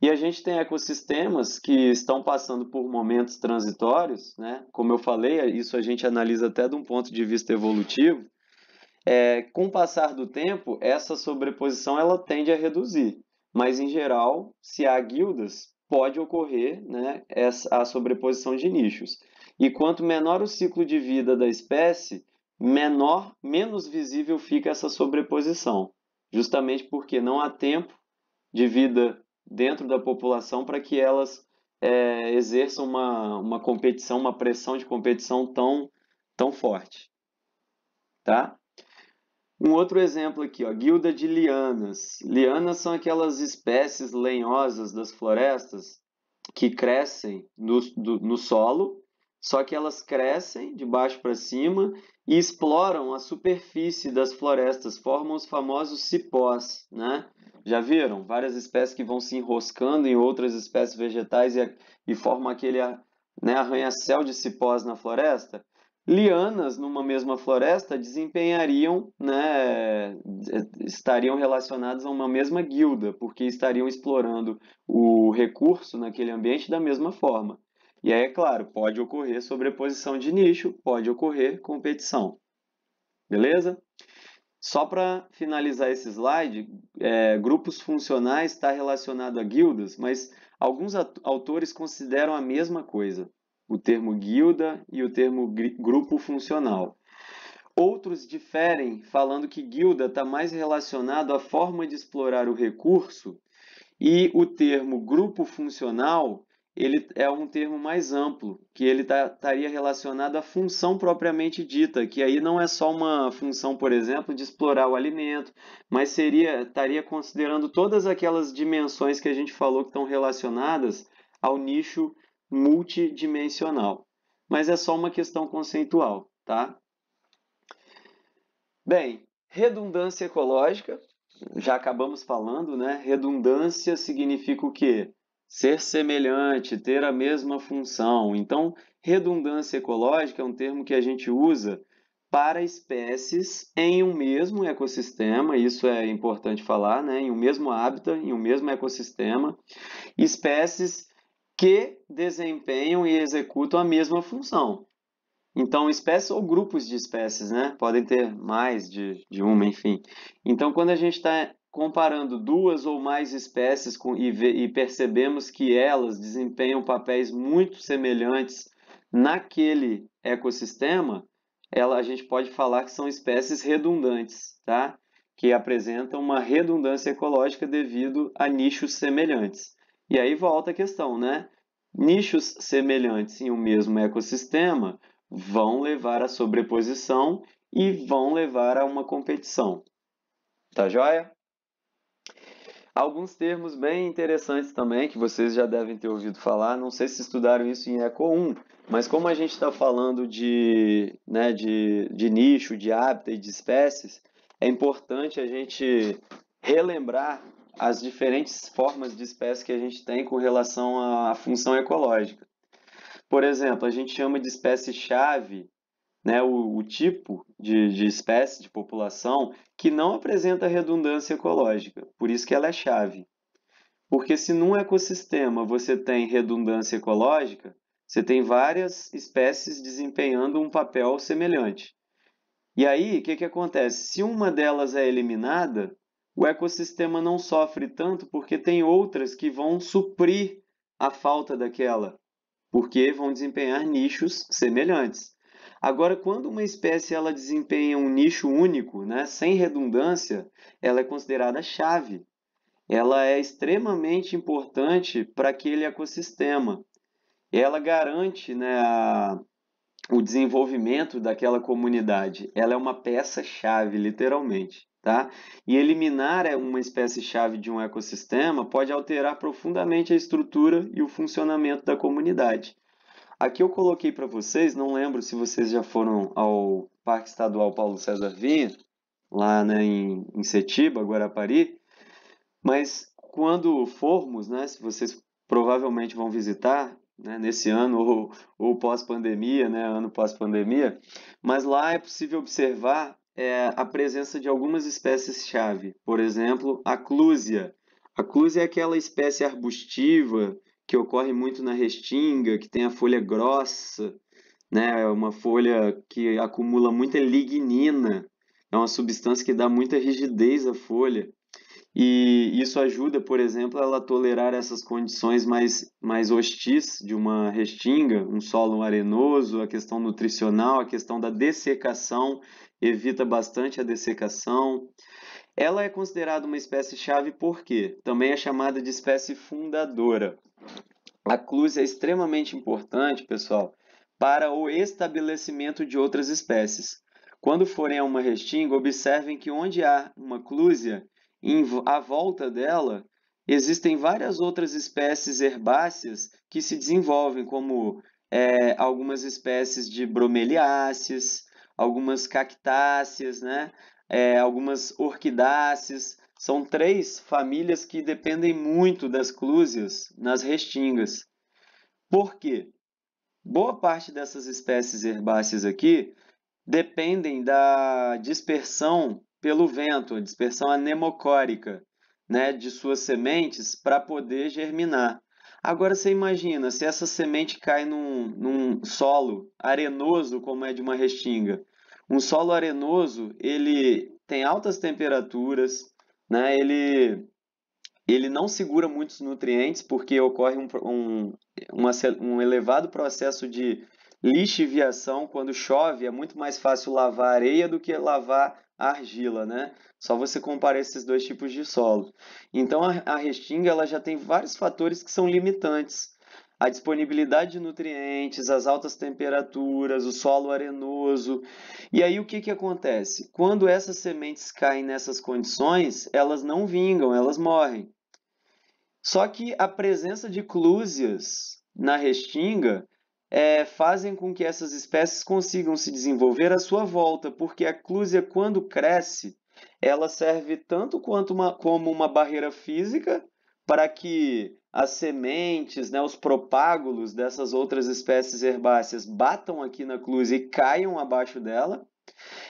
E a gente tem ecossistemas que estão passando por momentos transitórios, né? Como eu falei, isso a gente analisa até de um ponto de vista evolutivo. Com o passar do tempo, essa sobreposição ela tende a reduzir, mas em geral, se há guildas, pode ocorrer, né, a sobreposição de nichos. E quanto menor o ciclo de vida da espécie, menos visível fica essa sobreposição, justamente porque não há tempo de vida dentro da população para que elas exerçam uma competição, uma pressão de competição tão forte, tá? Um outro exemplo aqui, ó, guilda de lianas. Lianas são aquelas espécies lenhosas das florestas que crescem no solo, só que elas crescem de baixo para cima e exploram a superfície das florestas, formam os famosos cipós, né? Já viram? Várias espécies que vão se enroscando em outras espécies vegetais e formam aquele, né, arranha-céu de cipós na floresta. Lianas numa mesma floresta desempenhariam, né, estariam relacionadas a uma mesma guilda, porque estariam explorando o recurso naquele ambiente da mesma forma. E aí, é claro, pode ocorrer sobreposição de nicho, pode ocorrer competição. Beleza? Só para finalizar esse slide, grupos funcionais está relacionado a guildas, mas alguns autores consideram a mesma coisa, o termo guilda e o termo grupo funcional. Outros diferem, falando que guilda está mais relacionado à forma de explorar o recurso e o termo grupo funcional, ele é um termo mais amplo, que ele estaria relacionado à função propriamente dita, que aí não é só uma função, por exemplo, de explorar o alimento, mas estaria considerando todas aquelas dimensões que a gente falou que estão relacionadas ao nicho multidimensional. Mas é só uma questão conceitual, tá? Bem, redundância ecológica, já acabamos falando, né? Redundância significa o quê? Ser semelhante, ter a mesma função. Então, redundância ecológica é um termo que a gente usa para espécies em um mesmo ecossistema, isso é importante falar, né? Em um mesmo hábitat, em um mesmo ecossistema, espécies que desempenham e executam a mesma função. Então, espécies ou grupos de espécies, né? Podem ter mais de uma, enfim. Então, quando a gente está comparando duas ou mais espécies e percebemos que elas desempenham papéis muito semelhantes naquele ecossistema, a gente pode falar que são espécies redundantes, tá? Que apresentam uma redundância ecológica devido a nichos semelhantes. E aí volta a questão, né? Nichos semelhantes em um mesmo ecossistema vão levar à sobreposição e vão levar a uma competição. Tá joia? Alguns termos bem interessantes também, que vocês já devem ter ouvido falar, não sei se estudaram isso em Eco 1, mas como a gente está falando de nicho, de hábitat e de espécies, é importante a gente relembrar as diferentes formas de espécie que a gente tem com relação à função ecológica. Por exemplo, a gente chama de espécie-chave, né, o tipo de espécie, de população, que não apresenta redundância ecológica. Por isso que ela é chave. Porque se num ecossistema você tem redundância ecológica, você tem várias espécies desempenhando um papel semelhante. E aí, o que acontece? Se uma delas é eliminada, o ecossistema não sofre tanto porque tem outras que vão suprir a falta daquela, porque vão desempenhar nichos semelhantes. Agora, quando uma espécie ela desempenha um nicho único, né, sem redundância, ela é considerada chave. Ela é extremamente importante para aquele ecossistema. Ela garante, né, o desenvolvimento daquela comunidade. Ela é uma peça-chave, literalmente. Tá? E eliminar uma espécie-chave de um ecossistema pode alterar profundamente a estrutura e o funcionamento da comunidade. Aqui eu coloquei para vocês, não lembro se vocês já foram ao Parque Estadual Paulo César Vinha, lá, né, em Setiba, Guarapari, mas quando formos, né, se vocês provavelmente vão visitar, né, nesse ano ou pós-pandemia, né, ano pós-pandemia, mas lá é possível observar a presença de algumas espécies-chave, por exemplo, a clúzia. A clúzia é aquela espécie arbustiva que ocorre muito na restinga, que tem a folha grossa, né, é uma folha que acumula muita lignina, é uma substância que dá muita rigidez à folha. E isso ajuda, por exemplo, ela a tolerar essas condições mais hostis de uma restinga, um solo arenoso, a questão nutricional, a questão da dessecação, evita bastante a dessecação. Ela é considerada uma espécie-chave porque também é chamada de espécie fundadora. A clúzia é extremamente importante, pessoal, para o estabelecimento de outras espécies. Quando forem a uma restinga, observem que onde há uma clúzia, à volta dela, existem várias outras espécies herbáceas que se desenvolvem, como algumas espécies de bromeliáceas, algumas cactáceas, né? Algumas orquidáceas. São 3 famílias que dependem muito das clúzias nas restingas. Por quê? Boa parte dessas espécies herbáceas aqui dependem da dispersão pelo vento, a dispersão anemocórica, né, de suas sementes para poder germinar. Agora você imagina, se essa semente cai num solo arenoso, como é de uma restinga. Um solo arenoso, ele tem altas temperaturas, né, ele não segura muitos nutrientes, porque ocorre um elevado processo de lixiviação. Quando chove, é muito mais fácil lavar areia do que lavar a argila, né? Só você comparar esses 2 tipos de solo. Então, a restinga ela já tem vários fatores que são limitantes. A disponibilidade de nutrientes, as altas temperaturas, o solo arenoso. E aí o que acontece? Quando essas sementes caem nessas condições, elas não vingam, elas morrem. Só que a presença de clúzias na restinga fazem com que essas espécies consigam se desenvolver à sua volta, porque a clúzia, quando cresce, ela serve tanto como uma barreira física para que as sementes, né, os propágulos dessas outras espécies herbáceas batam aqui na clúzia e caiam abaixo dela.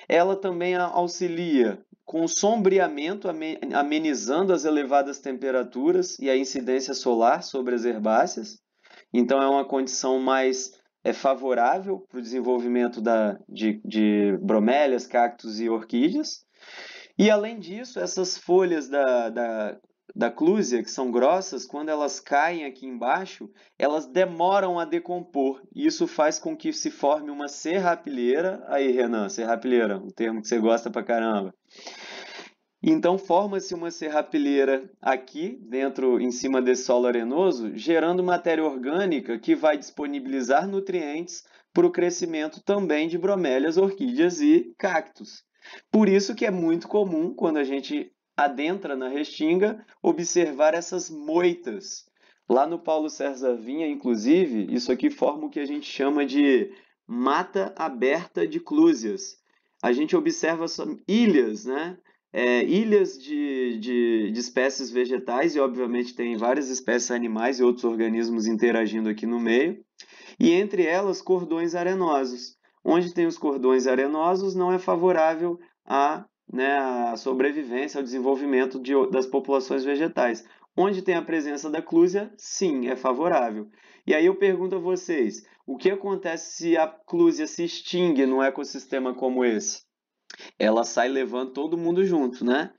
Ela também auxilia com o sombreamento, amenizando as elevadas temperaturas e a incidência solar sobre as herbáceas. Então, é uma condição mais favorável para o desenvolvimento de bromélias, cactos e orquídeas. E, além disso, essas folhas da clúzia, que são grossas, quando elas caem aqui embaixo, elas demoram a decompor. E isso faz com que se forme uma serrapilheira. Aí, Renan, serrapilheira, um termo que você gosta pra caramba. Então, forma-se uma serrapilheira aqui, em cima desse solo arenoso, gerando matéria orgânica que vai disponibilizar nutrientes para o crescimento também de bromélias, orquídeas e cactos. Por isso que é muito comum, quando a gente adentra na restinga, observar essas moitas. Lá no Paulo César Vinha, inclusive, isso aqui forma o que a gente chama de mata aberta de clúzias. A gente observa ilhas, né? Ilhas de espécies vegetais, e obviamente tem várias espécies animais e outros organismos interagindo aqui no meio, e entre elas cordões arenosos. Onde tem os cordões arenosos não é favorável à sobrevivência, ao desenvolvimento das populações vegetais. Onde tem a presença da clúzia, sim, é favorável. E aí eu pergunto a vocês, o que acontece se a clúzia se extingue num ecossistema como esse? Ela sai levando todo mundo junto, né?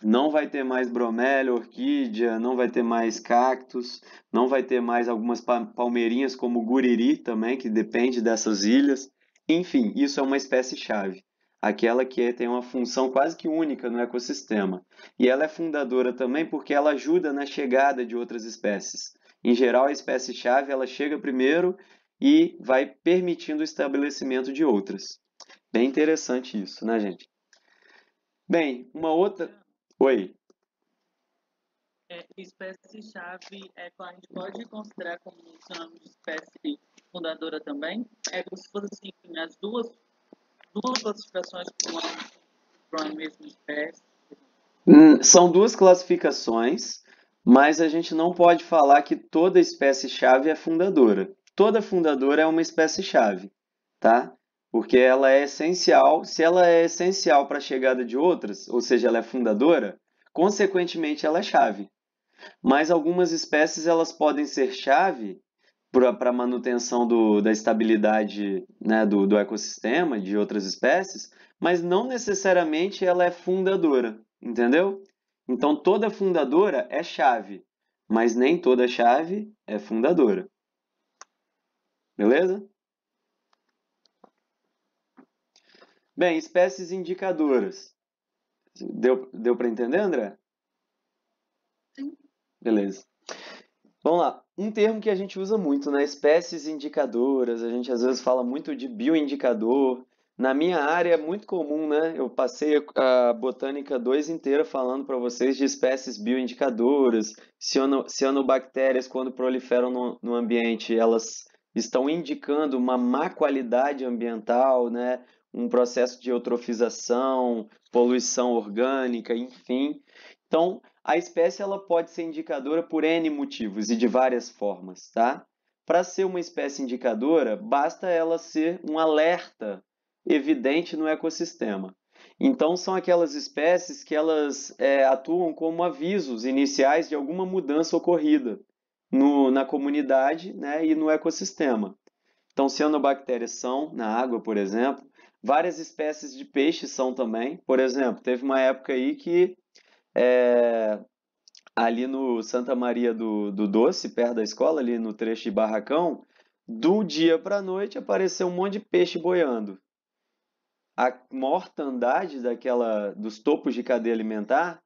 Não vai ter mais bromélia, orquídea, não vai ter mais cactos, não vai ter mais algumas palmeirinhas como guriri também, que depende dessas ilhas. Enfim, isso é uma espécie-chave, aquela que tem uma função quase que única no ecossistema. E ela é fundadora também porque ela ajuda na chegada de outras espécies. Em geral, a espécie-chave ela chega primeiro e vai permitindo o estabelecimento de outras. Bem interessante isso, né, gente? Bem, uma outra. Oi. Espécie-chave a gente pode considerar como sinônimo de espécie fundadora também? É como se fosse assim, as duas classificações para uma mesma espécie. São 2 classificações, mas a gente não pode falar que toda espécie-chave é fundadora. Toda fundadora é uma espécie-chave, tá? Porque ela é essencial. Se ela é essencial para a chegada de outras, ou seja, ela é fundadora, consequentemente ela é chave. Mas algumas espécies elas podem ser chave para a manutenção da estabilidade, né, do ecossistema de outras espécies, mas não necessariamente ela é fundadora, entendeu? Então toda fundadora é chave, mas nem toda chave é fundadora. Beleza? Bem, espécies indicadoras. Deu para entender, André? Sim. Beleza. Vamos lá. Um termo que a gente usa muito, né? Espécies indicadoras. A gente às vezes fala muito de bioindicador, Na minha área é muito comum, né? Eu passei a Botânica 2 inteira falando para vocês de espécies bioindicadoras, cianobactérias, quando proliferam no ambiente, elas estão indicando uma má qualidade ambiental, né? Um processo de eutrofização, poluição orgânica, enfim. Então, a espécie ela pode ser indicadora por N motivos e de várias formas, tá? Para ser uma espécie indicadora, basta ela ser um alerta evidente no ecossistema. Então, são aquelas espécies que elas atuam como avisos iniciais de alguma mudança ocorrida na comunidade, né, e no ecossistema. Então, cianobactérias são na água, por exemplo. Várias espécies de peixes são também. Por exemplo, teve uma época aí que ali no Santa Maria do Doce, perto da escola, ali no trecho de Barracão, do dia para a noite apareceu um monte de peixe boiando. A mortandade dos topos de cadeia alimentar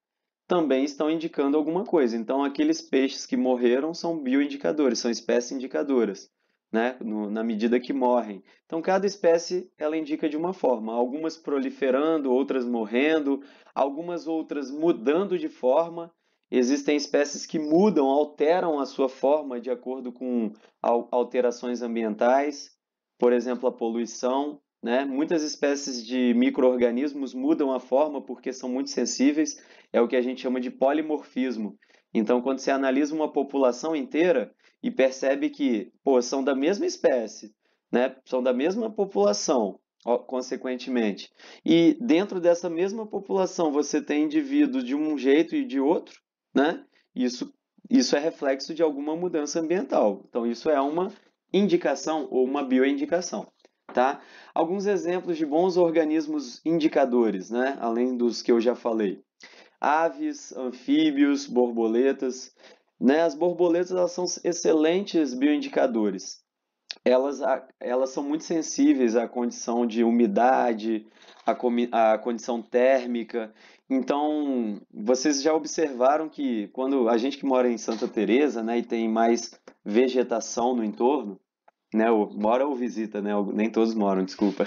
também estão indicando alguma coisa. Então, aqueles peixes que morreram são bioindicadores, são espécies indicadoras, né? Na medida que morrem. Então, cada espécie ela indica de uma forma, algumas proliferando, outras morrendo, algumas outras mudando de forma. Existem espécies que mudam, alteram a sua forma de acordo com alterações ambientais, por exemplo, a poluição. Né? Muitas espécies de micro-organismos mudam a forma porque são muito sensíveis, é o que a gente chama de polimorfismo. Então, quando você analisa uma população inteira e percebe que, pô, são da mesma espécie, né? São da mesma população, consequentemente, e dentro dessa mesma população você tem indivíduos de um jeito e de outro, né? Isso, isso é reflexo de alguma mudança ambiental. Então, isso é uma indicação ou uma bioindicação. Tá? Alguns exemplos de bons organismos indicadores, né? Além dos que eu já falei. Aves, anfíbios, borboletas. Né? As borboletas elas são excelentes bioindicadores. Elas são muito sensíveis à condição de umidade, à condição térmica. Então, vocês já observaram que quando a gente que mora em Santa Teresa, né, e tem mais vegetação no entorno, né? Mora ou visita, né? Nem todos moram, desculpa.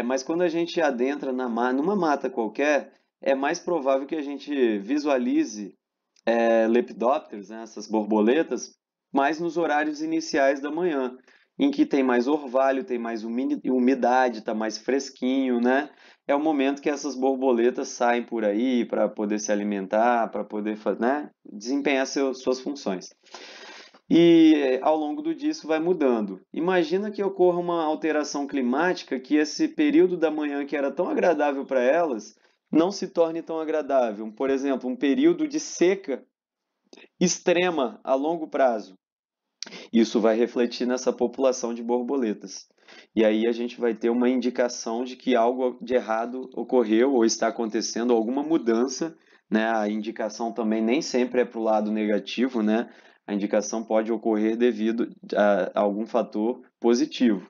Mas quando a gente adentra numa mata qualquer, é mais provável que a gente visualize lepidópteros, né? Essas borboletas, mais nos horários iniciais da manhã, em que tem mais orvalho, tem mais umidade, está mais fresquinho, né? É o momento que essas borboletas saem por aí para poder se alimentar, para poder, né? Desempenhar suas funções. E ao longo do dia isso vai mudando. Imagina que ocorra uma alteração climática que esse período da manhã que era tão agradável para elas não se torne tão agradável. Por exemplo, um período de seca extrema a longo prazo. Isso vai refletir nessa população de borboletas. E aí a gente vai ter uma indicação de que algo de errado ocorreu ou está acontecendo, alguma mudança, né? A indicação também nem sempre é para o lado negativo, né? A indicação pode ocorrer devido a algum fator positivo,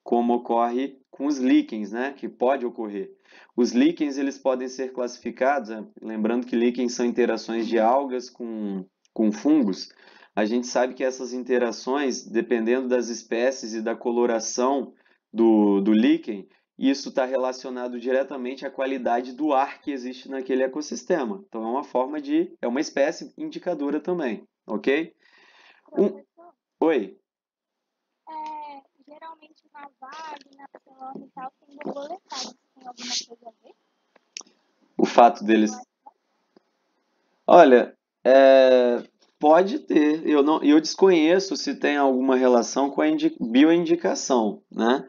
como ocorre com os líquens, né? Que pode ocorrer. Os líquens eles podem ser classificados, lembrando que líquens são interações de algas com fungos. A gente sabe que essas interações, dependendo das espécies e da coloração do líquen, isso está relacionado diretamente à qualidade do ar que existe naquele ecossistema. Então, é uma espécie indicadora também, ok? Professor, Oi, geralmente na Vale, na Barcelona e tal, tem borboletados. Tem alguma coisa a ver? o fato deles. Olha, pode ter. Eu desconheço se tem alguma relação com a bioindicação, né?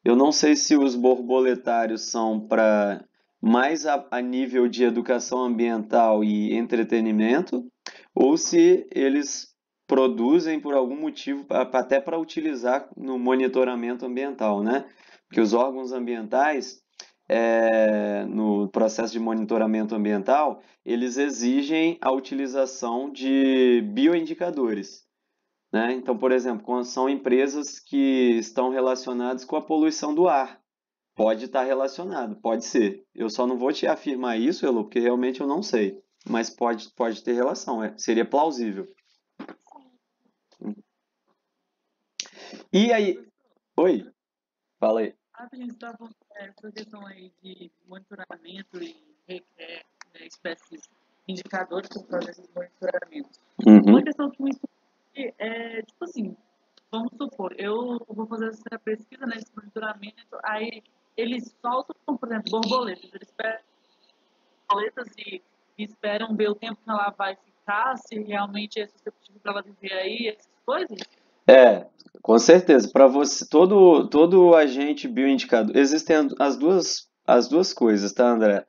Eu não sei se os borboletários são para mais a nível de educação ambiental e entretenimento, ou se eles produzem por algum motivo, até para utilizar no monitoramento ambiental, né? Porque os órgãos ambientais, no processo de monitoramento ambiental, eles exigem a utilização de bioindicadores. Né? Então, por exemplo, quando são empresas que estão relacionadas com a poluição do ar. Pode estar relacionado, pode ser. Eu só não vou te afirmar isso, Elô, porque realmente eu não sei. Mas pode ter relação, seria plausível. E aí? Oi, fala aí. Rapidinho, você estava falando essa questão aí de monitoramento e requer espécies indicadores para fazer esses monitoramentos. Uma Uhum. questão que me surge é, tipo assim, vamos supor, eu vou fazer essa pesquisa, né, esse monitoramento, aí eles soltam, por exemplo, borboletas, eles pegam borboletas e esperam ver o tempo que ela vai ficar, se realmente é suscetível para ela viver aí, essas coisas. É, com certeza. Para você, todo agente bioindicador, existem as duas coisas, tá, André?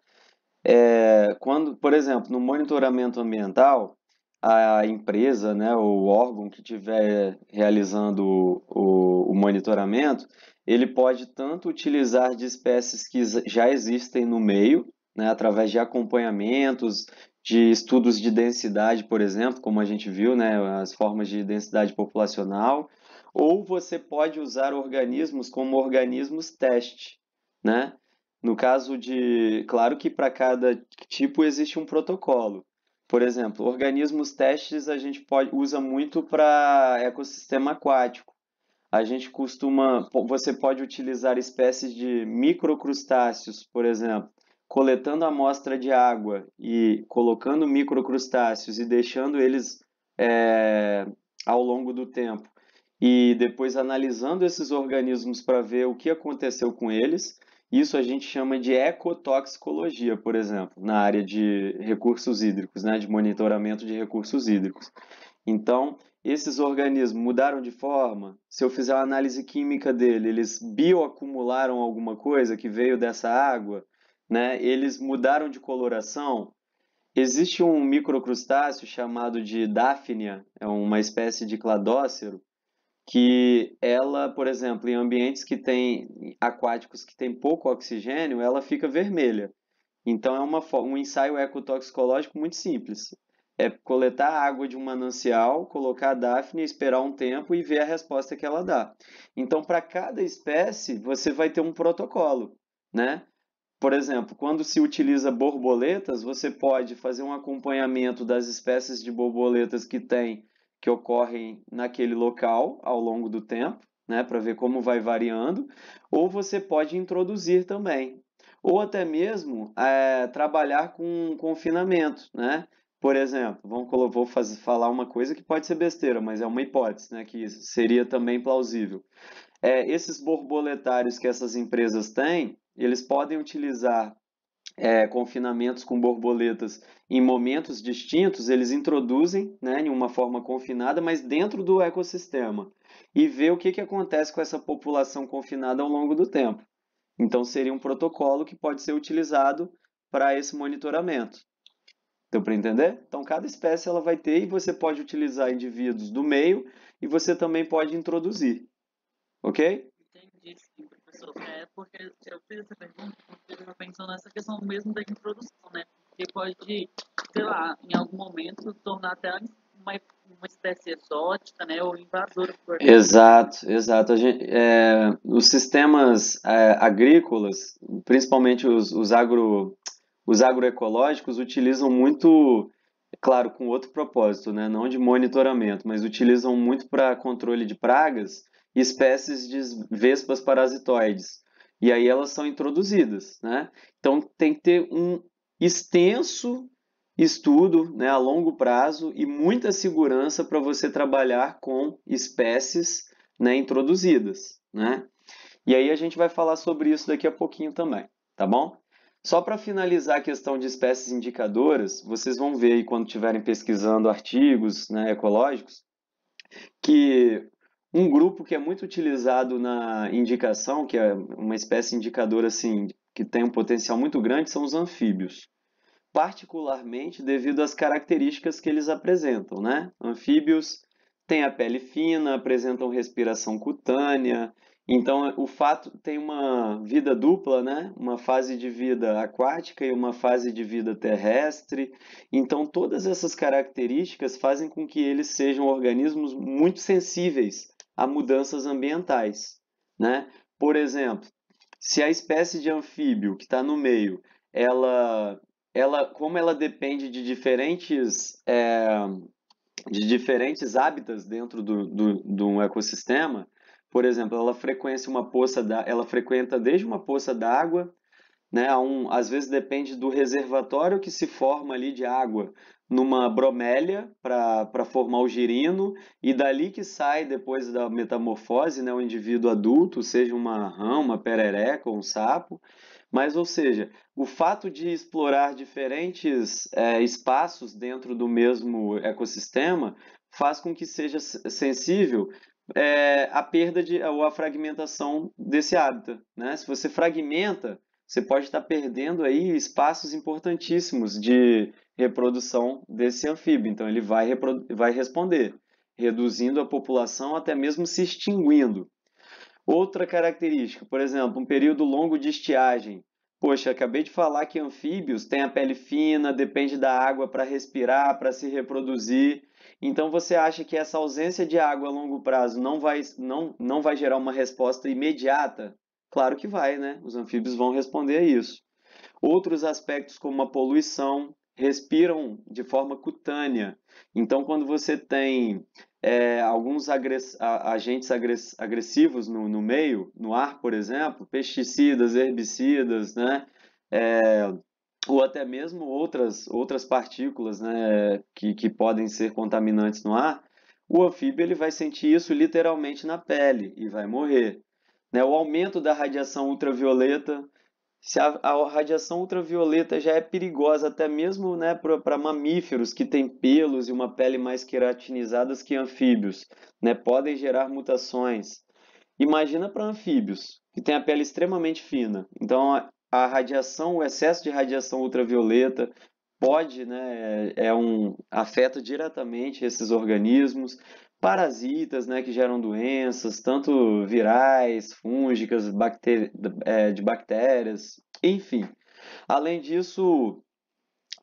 Quando, por exemplo, no monitoramento ambiental, a empresa, né, o órgão que estiver realizando o monitoramento, ele pode tanto utilizar de espécies que já existem no meio, né, através de acompanhamentos, de estudos de densidade, por exemplo, como a gente viu, né, as formas de densidade populacional, ou você pode usar organismos como organismos teste, né? No caso de, claro que para cada tipo existe um protocolo. Por exemplo, organismos testes a gente usa muito para ecossistema aquático. A gente você pode utilizar espécies de microcrustáceos, por exemplo, coletando amostra de água e colocando microcrustáceos e deixando eles é, ao longo do tempo e depois analisando esses organismos para ver o que aconteceu com eles. Isso a gente chama de ecotoxicologia, por exemplo, na área de recursos hídricos, né, de monitoramento de recursos hídricos. Então, esses organismos mudaram de forma? Se eu fizer uma análise química dele, eles bioacumularam alguma coisa que veio dessa água? Né? Eles mudaram de coloração? Existe um microcrustáceo chamado de Daphnia, é uma espécie de cladócero, que ela, por exemplo, em ambientes que tem aquáticos que tem pouco oxigênio, ela fica vermelha. Então é um ensaio ecotoxicológico muito simples. É coletar a água de um manancial, colocar a Daphne, esperar um tempo e ver a resposta que ela dá. Então, para cada espécie, você vai ter um protocolo, né? Por exemplo, quando se utiliza borboletas, você pode fazer um acompanhamento das espécies de borboletas que ocorrem naquele local ao longo do tempo, né, para ver como vai variando, ou você pode introduzir também, ou até mesmo trabalhar com confinamento, né? Por exemplo, falar uma coisa que pode ser besteira, mas é uma hipótese, né, que seria também plausível. Esses borboletários que essas empresas têm, eles podem utilizar confinamentos com borboletas em momentos distintos, eles introduzem, né, em uma forma confinada, mas dentro do ecossistema, e ver o que acontece com essa população confinada ao longo do tempo. Então, seria um protocolo que pode ser utilizado para esse monitoramento. Deu para entender? Então, cada espécie ela vai ter e você pode utilizar indivíduos do meio e você também pode introduzir, ok? Entendi, sim, professor. É porque eu fiz essa pergunta porque eu estava pensando nessa questão mesmo da introdução, né? Porque pode, sei lá, em algum momento tornar até uma espécie exótica, né? Ou invasora do organismo. Exato, exato. Os sistemas agrícolas, principalmente os agroecológicos, utilizam muito, claro, com outro propósito, né? Não de monitoramento, mas utilizam muito para controle de pragas espécies de vespas parasitoides. E aí elas são introduzidas, né? Então tem que ter um extenso estudo, né, a longo prazo e muita segurança para você trabalhar com espécies, né, introduzidas, né? E aí a gente vai falar sobre isso daqui a pouquinho também, tá bom? Só para finalizar a questão de espécies indicadoras, vocês vão ver aí quando estiverem pesquisando artigos, né, ecológicos, que um grupo que é muito utilizado na indicação, que é uma espécie indicadora assim, que tem um potencial muito grande, são os anfíbios, particularmente devido às características que eles apresentam, né? Anfíbios têm a pele fina, apresentam respiração cutânea, então o fato tem uma vida dupla, né? Uma fase de vida aquática e uma fase de vida terrestre. Então todas essas características fazem com que eles sejam organismos muito sensíveis a mudanças ambientais, né? Por exemplo, se a espécie de anfíbio que está no meio como ela depende de diferentes hábitats dentro de um ecossistema, por exemplo, ela frequenta desde uma poça d'água, né, às vezes depende do reservatório que se forma ali de água numa bromélia para formar o girino, e dali que sai depois da metamorfose, né, o indivíduo adulto, seja uma rã, uma perereca ou um sapo. Mas, ou seja, o fato de explorar diferentes espaços dentro do mesmo ecossistema faz com que seja sensível à perda ou à fragmentação desse hábitat, né? Se você fragmenta, você pode estar perdendo aí espaços importantíssimos de reprodução desse anfíbio. Então, ele vai responder, reduzindo a população, até mesmo se extinguindo. Outra característica, por exemplo, um período longo de estiagem. Poxa, acabei de falar que anfíbios têm a pele fina, depende da água para respirar, para se reproduzir. Então, você acha que essa ausência de água a longo prazo não vai gerar uma resposta imediata? Claro que vai, né? Os anfíbios vão responder a isso. Outros aspectos, como a poluição, respiram de forma cutânea. Então, quando você tem alguns agentes agressivos no meio, no ar, por exemplo, pesticidas, herbicidas, né? Ou até mesmo outras partículas, né, que podem ser contaminantes no ar, o anfíbio ele vai sentir isso literalmente na pele e vai morrer. Né? O aumento da radiação ultravioleta, se a radiação ultravioleta já é perigosa até mesmo, né, para mamíferos que têm pelos e uma pele mais queratinizadas que anfíbios, né, podem gerar mutações. Imagina para anfíbios, que têm a pele extremamente fina. Então, a radiação, o excesso de radiação ultravioleta pode, né, afeta diretamente esses organismos. Parasitas, né, que geram doenças, tanto virais, fúngicas, de bactérias, enfim. Além disso,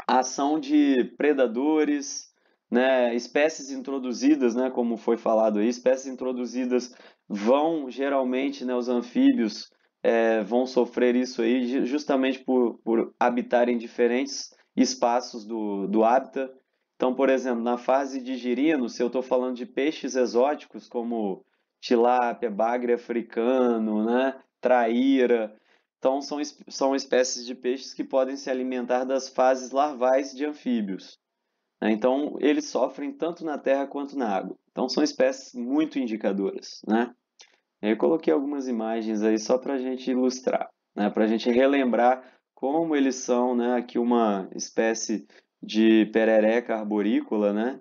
a ação de predadores, né, espécies introduzidas, né, como foi falado aí, espécies introduzidas geralmente, né, os anfíbios vão sofrer isso aí justamente por habitarem diferentes espaços do hábitat. Então, por exemplo, na fase de girino, se eu estou falando de peixes exóticos como tilápia, bagre africano, né, traíra, então, são espécies de peixes que podem se alimentar das fases larvais de anfíbios. Né? Então, eles sofrem tanto na terra quanto na água. Então, são espécies muito indicadoras. Né? Eu coloquei algumas imagens aí só para a gente ilustrar, né? Para a gente relembrar como eles são, né? Aqui uma espécie de perereca arborícola, né?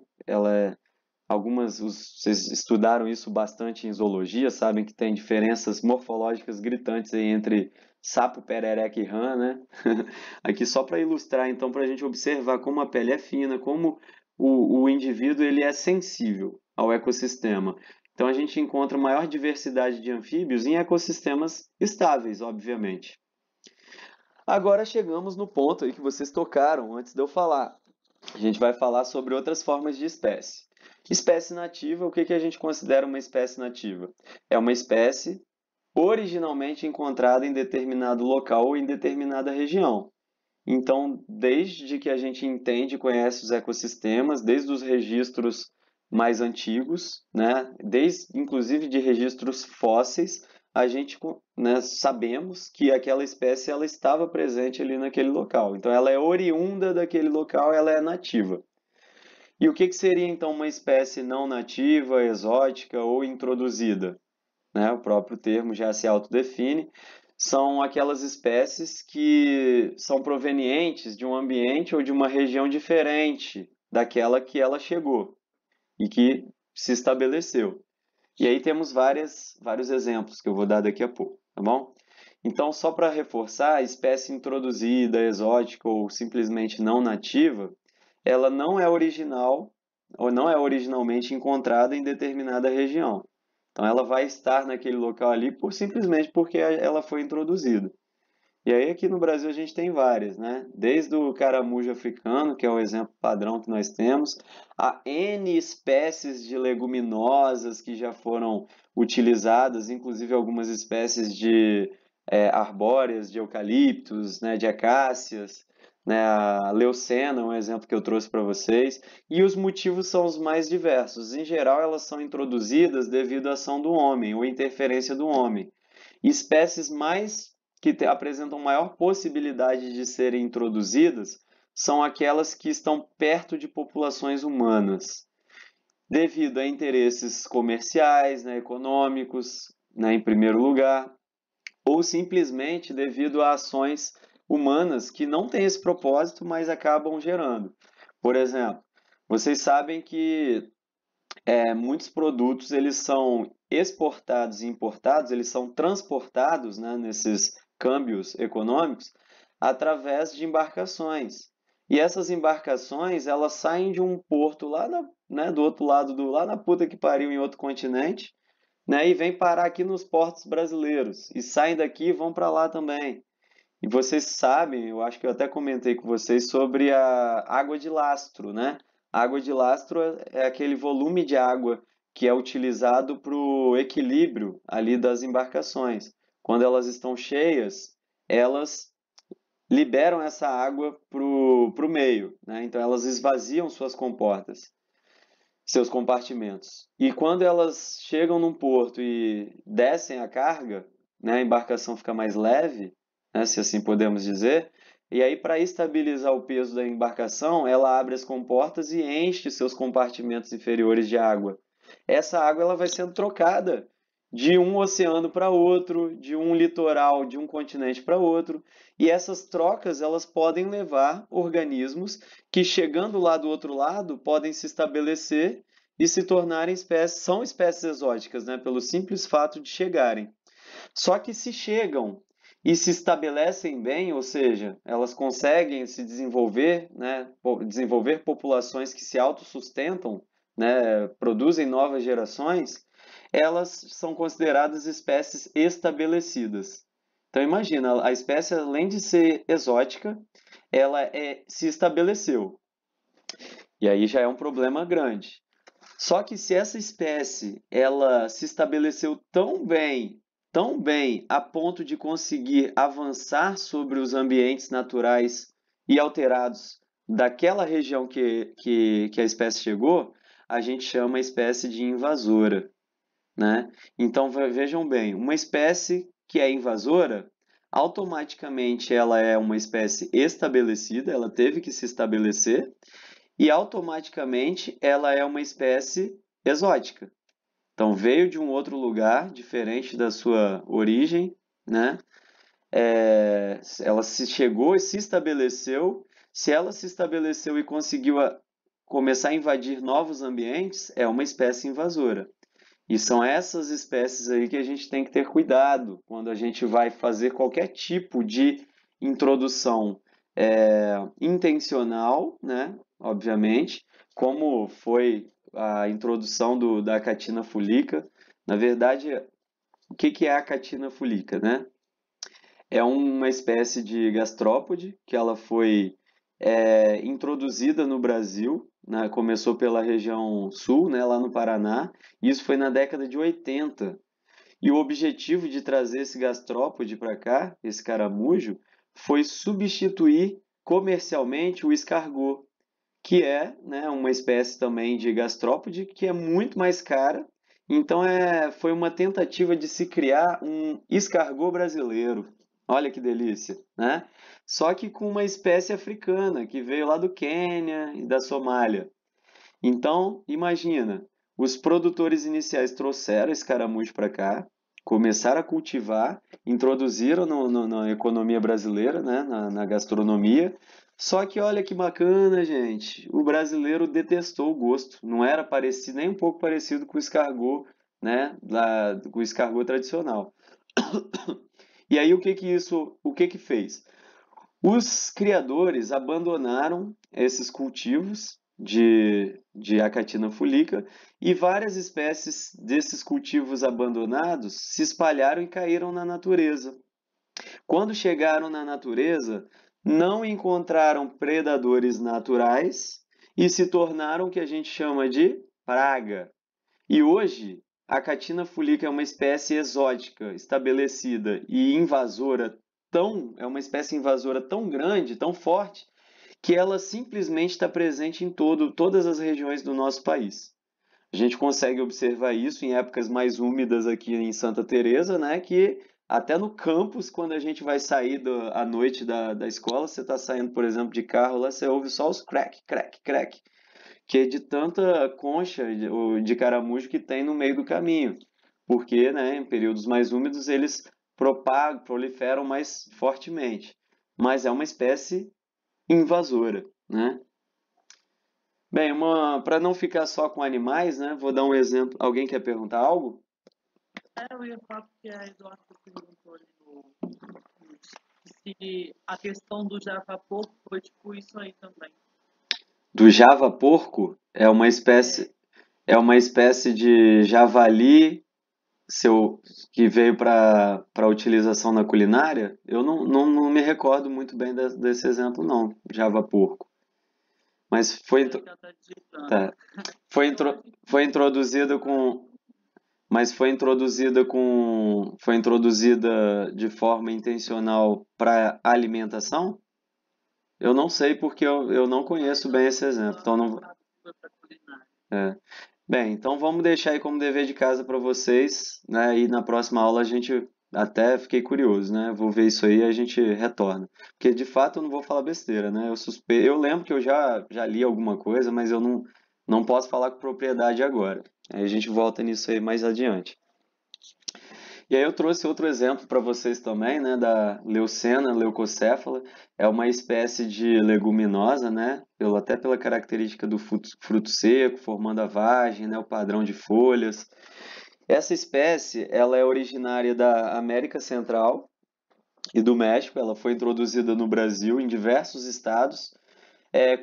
Vocês estudaram isso bastante em zoologia, sabem que tem diferenças morfológicas gritantes aí entre sapo, perereca e rã, né? Aqui só para ilustrar, então, para a gente observar como a pele é fina, como o indivíduo ele é sensível ao ecossistema. Então, a gente encontra maior diversidade de anfíbios em ecossistemas estáveis, obviamente. Agora chegamos no ponto aí que vocês tocaram antes de eu falar. A gente vai falar sobre outras formas de espécie. Espécie nativa, o que a gente considera uma espécie nativa? É uma espécie originalmente encontrada em determinado local ou em determinada região. Então, desde que a gente entende e conhece os ecossistemas, desde os registros mais antigos, né, desde inclusive de registros fósseis, a gente, né, sabemos que aquela espécie ela estava presente ali naquele local. Então, ela é oriunda daquele local, ela é nativa. E o que seria então uma espécie não nativa, exótica ou introduzida? Né? O próprio termo já se autodefine. São aquelas espécies que são provenientes de um ambiente ou de uma região diferente daquela que ela chegou e que se estabeleceu. E aí temos vários exemplos que eu vou dar daqui a pouco, tá bom? Então, só para reforçar, a espécie introduzida, exótica ou simplesmente não nativa, ela não é original ou não é originalmente encontrada em determinada região. Então, ela vai estar naquele local ali simplesmente porque ela foi introduzida. E aí, aqui no Brasil, a gente tem várias, né? Desde o caramujo africano, que é o exemplo padrão que nós temos, a N espécies de leguminosas que já foram utilizadas, inclusive algumas espécies de arbóreas, de eucaliptos, né, de acácias. né? A leucena, um exemplo que eu trouxe para vocês, e os motivos são os mais diversos. Em geral, elas são introduzidas devido à ação do homem ou interferência do homem. Espécies mais que apresentam maior possibilidade de serem introduzidas são aquelas que estão perto de populações humanas, devido a interesses comerciais, né, econômicos, né, em primeiro lugar, ou simplesmente devido a ações humanas que não têm esse propósito, mas acabam gerando. Por exemplo, vocês sabem que muitos produtos eles são exportados e importados, eles são transportados, né, nesses câmbios econômicos através de embarcações. E essas embarcações elas saem de um porto lá do outro lado lá na puta que pariu em outro continente, né, e vêm parar aqui nos portos brasileiros e saem daqui e vão para lá também. E vocês sabem, eu acho que eu até comentei com vocês sobre a água de lastro, né? A água de lastro é aquele volume de água que é utilizado para o equilíbrio ali das embarcações. Quando elas estão cheias, elas liberam essa água para o meio, né? Então elas esvaziam suas comportas, seus compartimentos. E quando elas chegam num porto e descem a carga, né, a embarcação fica mais leve, né, se assim podemos dizer, e aí para estabilizar o peso da embarcação, ela abre as comportas e enche seus compartimentos inferiores de água. Essa água ela vai sendo trocada de um oceano para outro, de um litoral de um continente para outro, e essas trocas elas podem levar organismos que chegando lá do outro lado podem se estabelecer e se tornarem espécies, são espécies exóticas, né, pelo simples fato de chegarem. Só que se chegam e se estabelecem bem, ou seja, elas conseguem se desenvolver, né, desenvolver populações que se autossustentam, né, produzem novas gerações, elas são consideradas espécies estabelecidas. Então imagina, a espécie além de ser exótica, ela se estabeleceu. E aí já é um problema grande. Só que se essa espécie ela se estabeleceu tão bem a ponto de conseguir avançar sobre os ambientes naturais e alterados daquela região que a espécie chegou, a gente chama a espécie de invasora, né? Então vejam bem, uma espécie que é invasora, automaticamente ela é uma espécie estabelecida, ela teve que se estabelecer e automaticamente ela é uma espécie exótica. Então veio de um outro lugar diferente da sua origem, né? Ela se chegou e se estabeleceu. Se ela se estabeleceu e conseguiu começar a invadir novos ambientes, é uma espécie invasora. E são essas espécies aí que a gente tem que ter cuidado quando a gente vai fazer qualquer tipo de introdução intencional, né? Obviamente, como foi a introdução da Achatina fulica. Na verdade, o que é a Achatina fulica, né? É uma espécie de gastrópode que ela foi introduzida no Brasil, né? Começou pela região sul, né? Lá no Paraná, e isso foi na década de 80. E o objetivo de trazer esse gastrópode para cá, esse caramujo, foi substituir comercialmente o escargot, que é, né, uma espécie também de gastrópode que é muito mais cara. Então foi uma tentativa de se criar um escargot brasileiro. Olha que delícia, né? Só que com uma espécie africana que veio lá do Quênia e da Somália. Então, imagina, os produtores iniciais trouxeram esse caramujo para cá, começaram a cultivar, introduziram na economia brasileira, né, na gastronomia. Só que olha que bacana, gente. O brasileiro detestou o gosto. Não era parecido, nem um pouco parecido com o escargot, né, com o escargot tradicional. E aí o que fez? Os criadores abandonaram esses cultivos de Achatina fulica e várias espécies desses cultivos abandonados se espalharam e caíram na natureza. Quando chegaram na natureza, não encontraram predadores naturais e se tornaram o que a gente chama de praga. E hoje, a Achatina fulica é uma espécie exótica, estabelecida e invasora é uma espécie invasora tão grande, tão forte, que ela simplesmente está presente em todas as regiões do nosso país. A gente consegue observar isso em épocas mais úmidas aqui em Santa Teresa, né? Que até no campus, quando a gente vai sair à noite da escola, você está saindo, por exemplo, de carro, lá você ouve só os crack, crack, crack, que é de tanta concha de caramujo que tem no meio do caminho. Porque, né, em períodos mais úmidos, eles proliferam mais fortemente. Mas é uma espécie invasora, né? Bem, para não ficar só com animais, né? Vou dar um exemplo. Alguém quer perguntar algo? Eu ia falar porque a Eduardo perguntou ali se a questão do java-porco foi tipo isso aí também. Do java-porco é uma espécie de javali que veio para utilização na culinária. Eu não me recordo muito bem desse exemplo, não, java-porco. Mas tá. Foi introduzida com mas foi introduzida de forma intencional para alimentação? Eu não sei porque eu não conheço bem esse exemplo. Então não, é. Bem, então vamos deixar aí como dever de casa para vocês, né? E na próxima aula a gente até fiquei curioso, né? Vou ver isso aí e a gente retorna. Porque de fato eu não vou falar besteira, né? Eu lembro que eu já li alguma coisa, mas eu não posso falar com propriedade agora. Aí a gente volta nisso aí mais adiante. E aí eu trouxe outro exemplo para vocês também, né, da Leucena leucocéfala. É uma espécie de leguminosa, né, até pela característica do fruto seco, formando a vagem, né, o padrão de folhas. Essa espécie, ela é originária da América Central e do México. Ela foi introduzida no Brasil em diversos estados,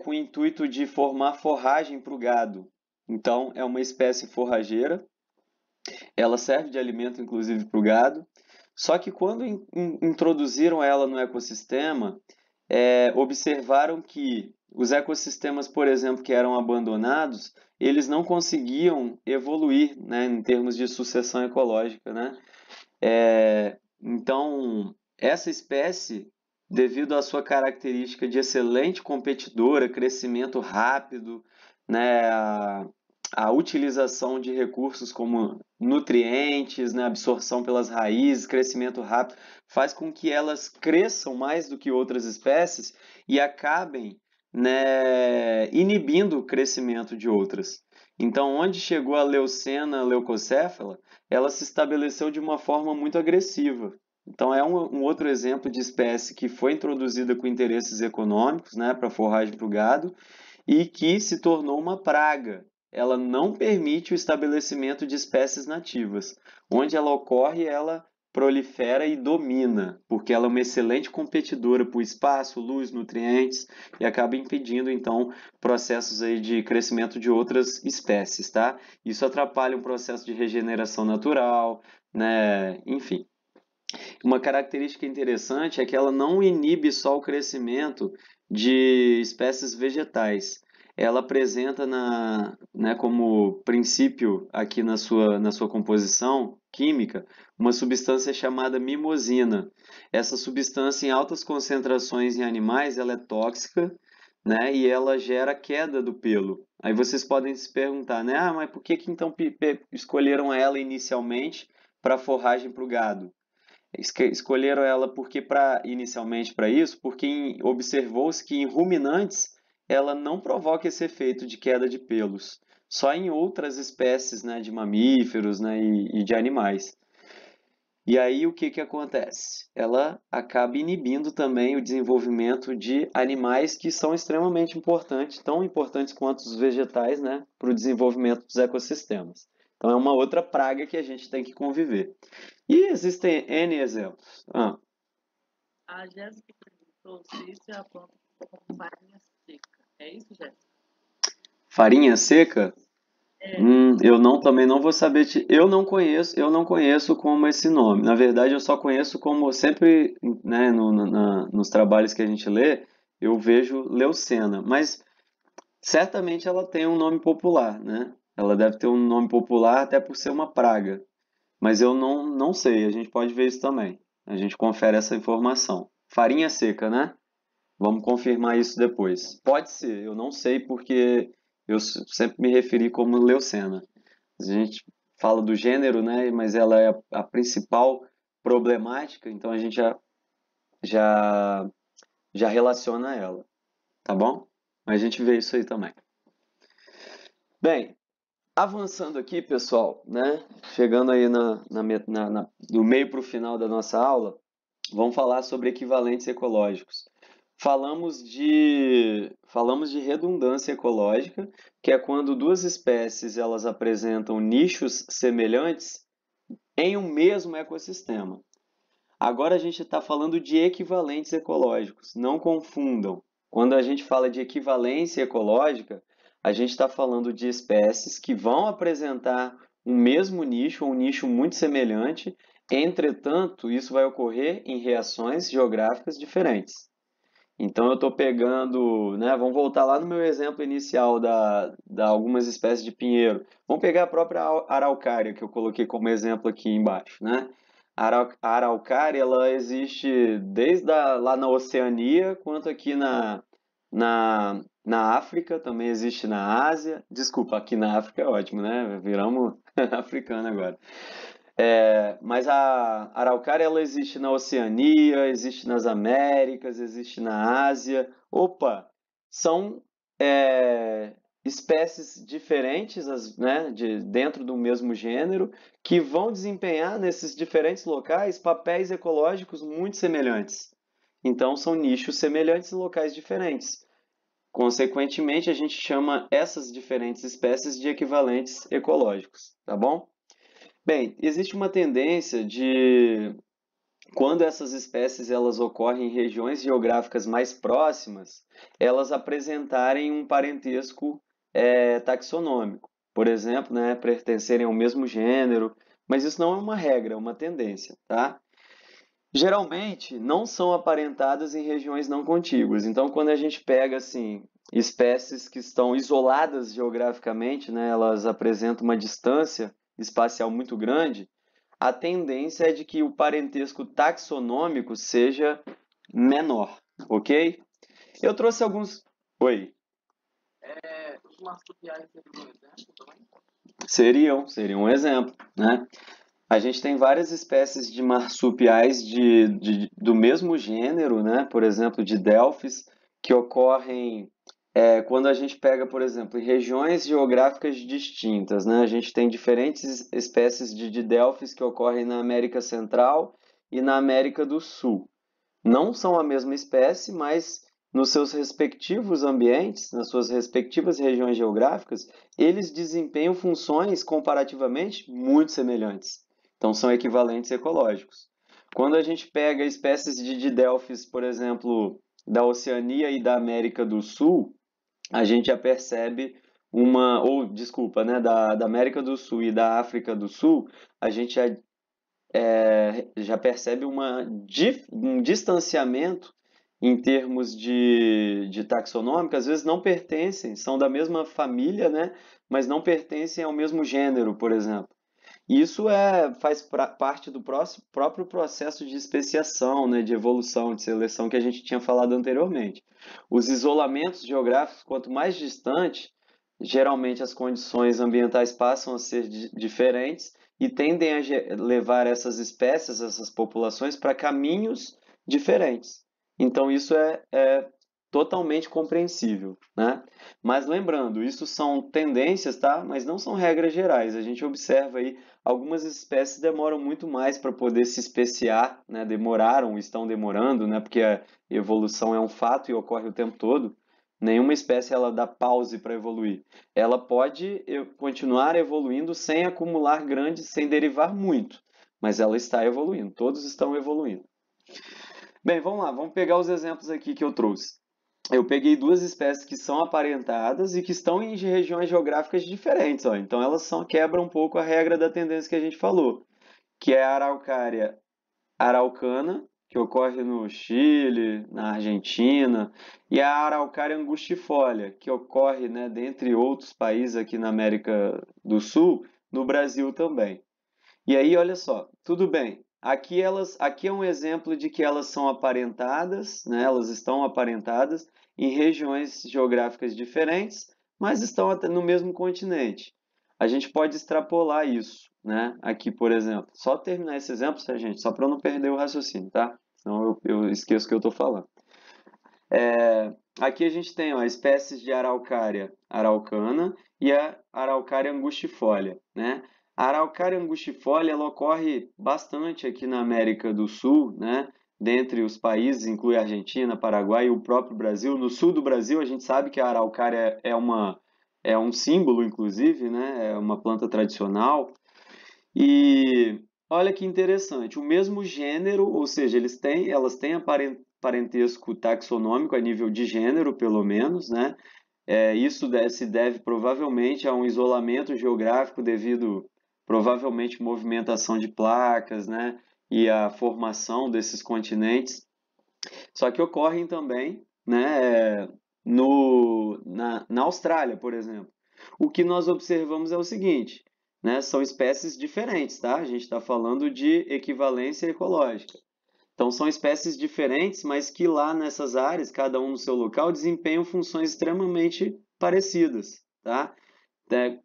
com o intuito de formar forragem para o gado. Então, é uma espécie forrageira. Ela serve de alimento, inclusive, para o gado. Só que quando introduziram ela no ecossistema, observaram que os ecossistemas, por exemplo, que eram abandonados, eles não conseguiam evoluir, né, em termos de sucessão ecológica, né? Então, essa espécie, devido à sua característica de excelente competidora, crescimento rápido, né, a utilização de recursos como nutrientes, né, absorção pelas raízes, crescimento rápido, faz com que elas cresçam mais do que outras espécies e acabem, né, inibindo o crescimento de outras. Então, onde chegou a Leucena leucocéfala, ela se estabeleceu de uma forma muito agressiva. Então, é um outro exemplo de espécie que foi introduzida com interesses econômicos, né, para forragem para o gado, e que se tornou uma praga. Ela não permite o estabelecimento de espécies nativas. Onde ela ocorre, ela prolifera e domina, porque ela é uma excelente competidora por espaço, luz, nutrientes e acaba impedindo então processos aí de crescimento de outras espécies, tá? Isso atrapalha o processo de regeneração natural, né? Enfim. Uma característica interessante é que ela não inibe só o crescimento de espécies vegetais. Ela apresenta né, como princípio aqui na sua composição química uma substância chamada mimosina. Essa substância em altas concentrações em animais, ela é tóxica, né, e ela gera queda do pelo. Aí vocês podem se perguntar, né, mas por que então escolheram ela inicialmente para forragem para o gado? Escolheram ela inicialmente para isso, porque observou-se que em ruminantes ela não provoca esse efeito de queda de pelos, só em outras espécies, né, de mamíferos, né, e de animais. E aí o que acontece? Ela acaba inibindo também o desenvolvimento de animais que são extremamente importantes, tão importantes quanto os vegetais, né, para o desenvolvimento dos ecossistemas. Então é uma outra praga que a gente tem que conviver. E existem N exemplos. A Jéssica perguntou se isso é a planta com farinha seca. É isso, Jéssica? Farinha seca? Também não vou saber. Eu não conheço como esse nome. Na verdade, eu só conheço como sempre, né, nos trabalhos que a gente lê, eu vejo leucena. Mas certamente ela tem um nome popular, né? Ela deve ter um nome popular até por ser uma praga. Mas eu não sei. A gente pode ver isso também. A gente confere essa informação. Farinha seca, né? Vamos confirmar isso depois. Pode ser, eu não sei porque eu sempre me referi como leucena. A gente fala do gênero, né? Mas ela é a principal problemática, então a gente já, já relaciona ela, tá bom? Mas a gente vê isso aí também. Bem, avançando aqui, pessoal, né? Chegando aí do meio para o final da nossa aula, vamos falar sobre equivalentes ecológicos. Falamos de redundância ecológica, que é quando duas espécies elas apresentam nichos semelhantes em um mesmo ecossistema. Agora a gente está falando de equivalentes ecológicos. Não confundam. Quando a gente fala de equivalência ecológica, a gente está falando de espécies que vão apresentar um mesmo nicho, ou um nicho muito semelhante. Entretanto, isso vai ocorrer em reações geográficas diferentes. Então, eu estou pegando, né? Vamos voltar lá no meu exemplo inicial da algumas espécies de pinheiro. Vamos pegar a própria araucária, que eu coloquei como exemplo aqui embaixo, né? A araucária, ela existe lá na Oceania, quanto aqui na África, também existe na Ásia. Desculpa, aqui na África é ótimo, né? Viramos africano agora. Mas a araucária ela existe na Oceania, existe nas Américas, existe na Ásia. Opa, são espécies diferentes, né, dentro do mesmo gênero, que vão desempenhar nesses diferentes locais papéis ecológicos muito semelhantes. Então, são nichos semelhantes em locais diferentes. Consequentemente, a gente chama essas diferentes espécies de equivalentes ecológicos, tá bom? Bem, existe uma tendência de, quando essas espécies elas ocorrem em regiões geográficas mais próximas, elas apresentarem um parentesco taxonômico. Por exemplo, né, pertencerem ao mesmo gênero, mas isso não é uma regra, é uma tendência, tá? Geralmente, não são aparentadas em regiões não contíguas. Então, quando a gente pega assim espécies que estão isoladas geograficamente, né, elas apresentam uma distância espacial muito grande, a tendência é de que o parentesco taxonômico seja menor, ok? Eu trouxe alguns. Oi. Os marsupiais seriam um exemplo também? Seriam um exemplo, né? A gente tem várias espécies de marsupiais do mesmo gênero, né? Por exemplo, de delfis, que ocorrem quando a gente pega, por exemplo, em regiões geográficas distintas, né? A gente tem diferentes espécies de delfis que ocorrem na América Central e na América do Sul. Não são a mesma espécie, mas nos seus respectivos ambientes, nas suas respectivas regiões geográficas, eles desempenham funções comparativamente muito semelhantes. Então, são equivalentes ecológicos. Quando a gente pega espécies de delfis, por exemplo, da Oceania e da América do Sul, a gente já percebe desculpa, né, da América do Sul e da África do Sul, a gente já percebe um distanciamento em termos de taxonômica, às vezes não pertencem, são da mesma família, né, mas não pertencem ao mesmo gênero, por exemplo. Isso faz parte do próprio processo de especiação, né, de evolução, de seleção que a gente tinha falado anteriormente. Os isolamentos geográficos, quanto mais distante, geralmente as condições ambientais passam a ser diferentes e tendem a levar essas espécies, essas populações, para caminhos diferentes. Então, isso é totalmente compreensível, né? Mas lembrando, isso são tendências, tá? Mas não são regras gerais. A gente observa aí algumas espécies demoram muito mais para poder se especiar, né? Estão demorando, né? Porque a evolução é um fato e ocorre o tempo todo. Nenhuma espécie ela dá pause para evoluir. Ela pode continuar evoluindo sem acumular grandes, sem derivar muito, mas ela está evoluindo. Todos estão evoluindo. Bem, vamos lá, vamos pegar os exemplos aqui que eu trouxe. Eu peguei duas espécies que são aparentadas e que estão em regiões geográficas diferentes, ó. Então elas quebram um pouco a regra da tendência que a gente falou, que é a araucária araucana, que ocorre no Chile, na Argentina, e a araucária angustifolia, que ocorre, né, dentre outros países aqui na América do Sul, no Brasil também. E aí, olha só, tudo bem, aqui é um exemplo de que elas são aparentadas, né? Elas estão aparentadas em regiões geográficas diferentes, mas estão até no mesmo continente. A gente pode extrapolar isso, né? Aqui, por exemplo. Só terminar esse exemplo, tá, gente? Só para eu não perder o raciocínio, tá? Senão eu esqueço o que eu estou falando. Aqui a gente tem ó, espécies de Araucária araucana e a Araucária angustifolia, né? A Araucária angustifolia ela ocorre bastante aqui na América do Sul, né? Dentre os países, inclui a Argentina, Paraguai e o próprio Brasil. No sul do Brasil, a gente sabe que a Araucária é um símbolo, inclusive, né? É uma planta tradicional. E olha que interessante, o mesmo gênero, ou seja, elas têm parentesco taxonômico a nível de gênero, pelo menos, né? Isso se deve provavelmente a um isolamento geográfico devido provavelmente movimentação de placas, né? E a formação desses continentes. Só que ocorrem também, né? Na Austrália, por exemplo. O que nós observamos é o seguinte, né? São espécies diferentes, tá? A gente está falando de equivalência ecológica. Então, são espécies diferentes, mas que lá nessas áreas, cada um no seu local, desempenham funções extremamente parecidas, tá?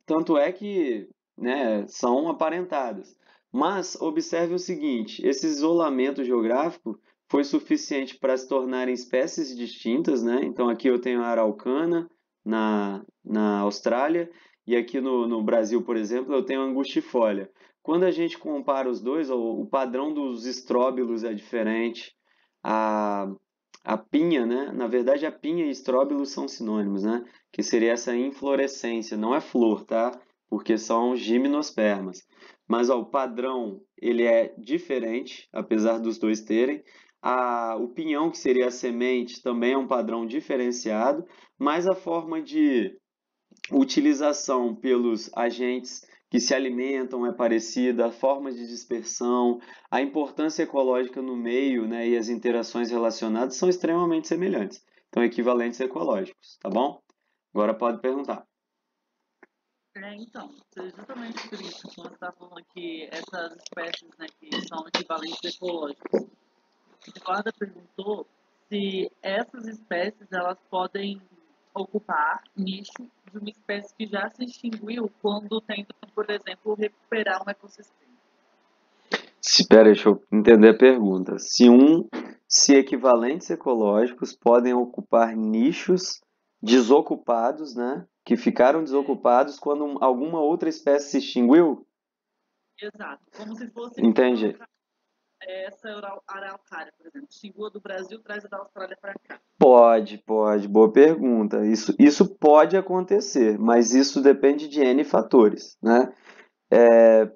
Tanto é que, né, são aparentadas. Mas observe o seguinte, esse isolamento geográfico foi suficiente para se tornarem espécies distintas, né? Então, aqui eu tenho a araucana na Austrália e aqui no Brasil, por exemplo, eu tenho a angustifolia. Quando a gente compara os dois, o padrão dos estróbilos é diferente, a, a pinha, né? Na verdade, a pinha e estróbilos são sinônimos, né? Que seria essa inflorescência, não é flor, tá? Porque são gimnospermas. Mas ó, o padrão ele é diferente, apesar dos dois terem. O pinhão, que seria a semente, também é um padrão diferenciado, mas a forma de utilização pelos agentes que se alimentam é parecida, a forma de dispersão, a importância ecológica no meio, né, e as interações relacionadas são extremamente semelhantes. Então, equivalentes ecológicos, tá bom? Agora pode perguntar. Então, justamente por isso que você está falando que essas espécies, né, que são equivalentes ecológicos, o Eduardo perguntou se essas espécies elas podem ocupar nicho de uma espécie que já se extinguiu quando tenta, por exemplo, recuperar um ecossistema. Espera, deixa eu entender a pergunta. Se equivalentes ecológicos podem ocupar nichos desocupados, né? Que ficaram desocupados quando alguma outra espécie se extinguiu? Exato. Como se fosse Entendi. essa araucária, por exemplo. Extinguiu do Brasil, traz a da Austrália para cá. Pode. Boa pergunta. Isso pode acontecer, mas isso depende de N fatores, né?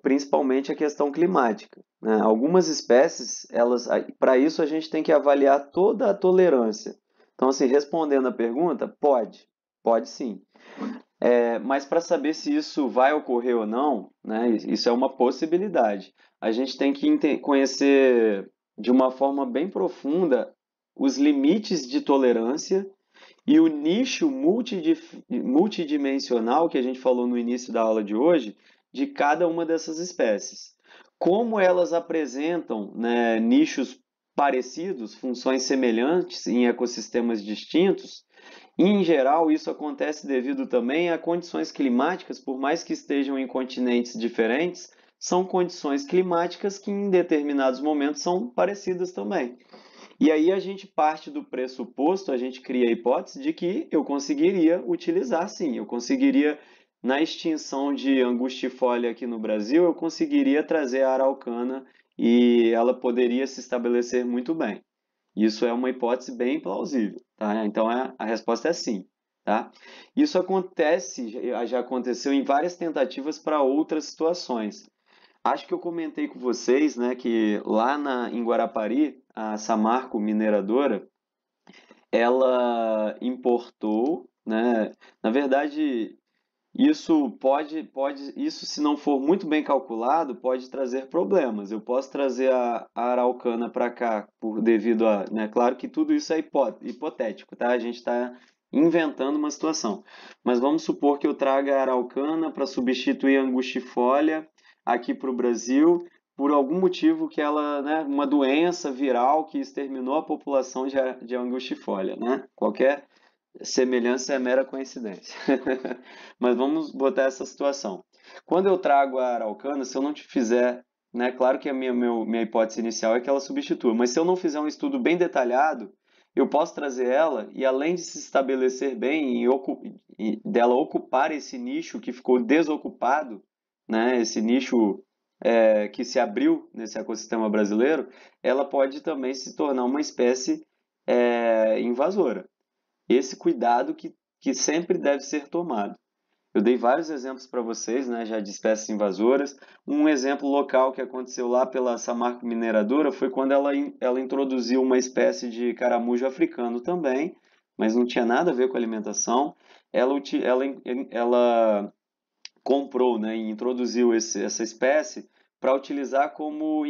Principalmente a questão climática, né? Algumas espécies, para isso a gente tem que avaliar toda a tolerância. Então, assim, respondendo a pergunta, pode sim. Mas para saber se isso vai ocorrer ou não, né, isso é uma possibilidade. A gente tem que conhecer de uma forma bem profunda os limites de tolerância e o nicho multidimensional que a gente falou no início da aula de hoje, de cada uma dessas espécies. Como elas apresentam, né, nichos parecidos, funções semelhantes em ecossistemas distintos, em geral, isso acontece devido também a condições climáticas, por mais que estejam em continentes diferentes, são condições climáticas que em determinados momentos são parecidas também. E aí a gente parte do pressuposto, a gente cria a hipótese de que eu conseguiria utilizar, sim, eu conseguiria, na extinção de angustifolia aqui no Brasil, eu conseguiria trazer a araucana e ela poderia se estabelecer muito bem. Isso é uma hipótese bem plausível, tá? Então a resposta é sim, tá? Isso acontece, já aconteceu em várias tentativas para outras situações. Acho que eu comentei com vocês, né, que lá em Guarapari, a Samarco Mineradora, ela importou, né? Na verdade, isso se não for muito bem calculado, pode trazer problemas. Eu posso trazer a araucana para cá devido a, né? Claro que tudo isso é hipotético, tá? A gente está inventando uma situação. Mas vamos supor que eu traga a araucana para substituir a angustifolia aqui para o Brasil, por algum motivo que ela, né, uma doença viral que exterminou a população de angustifolia, né? Qualquer semelhança é mera coincidência. Mas vamos botar essa situação. Quando eu trago a araucana, se eu não te fizer, né, claro que a minha hipótese inicial é que ela substitua, mas se eu não fizer um estudo bem detalhado, eu posso trazer ela e além de se estabelecer bem e dela ocupar esse nicho que ficou desocupado, né, esse nicho que se abriu nesse ecossistema brasileiro, ela pode também se tornar uma espécie invasora. Esse cuidado que sempre deve ser tomado. Eu dei vários exemplos para vocês, né, já de espécies invasoras. Um exemplo local que aconteceu lá pela Samarco Mineradora foi quando ela introduziu uma espécie de caramujo africano também, mas não tinha nada a ver com alimentação. Ela comprou, né, e introduziu essa espécie para utilizar como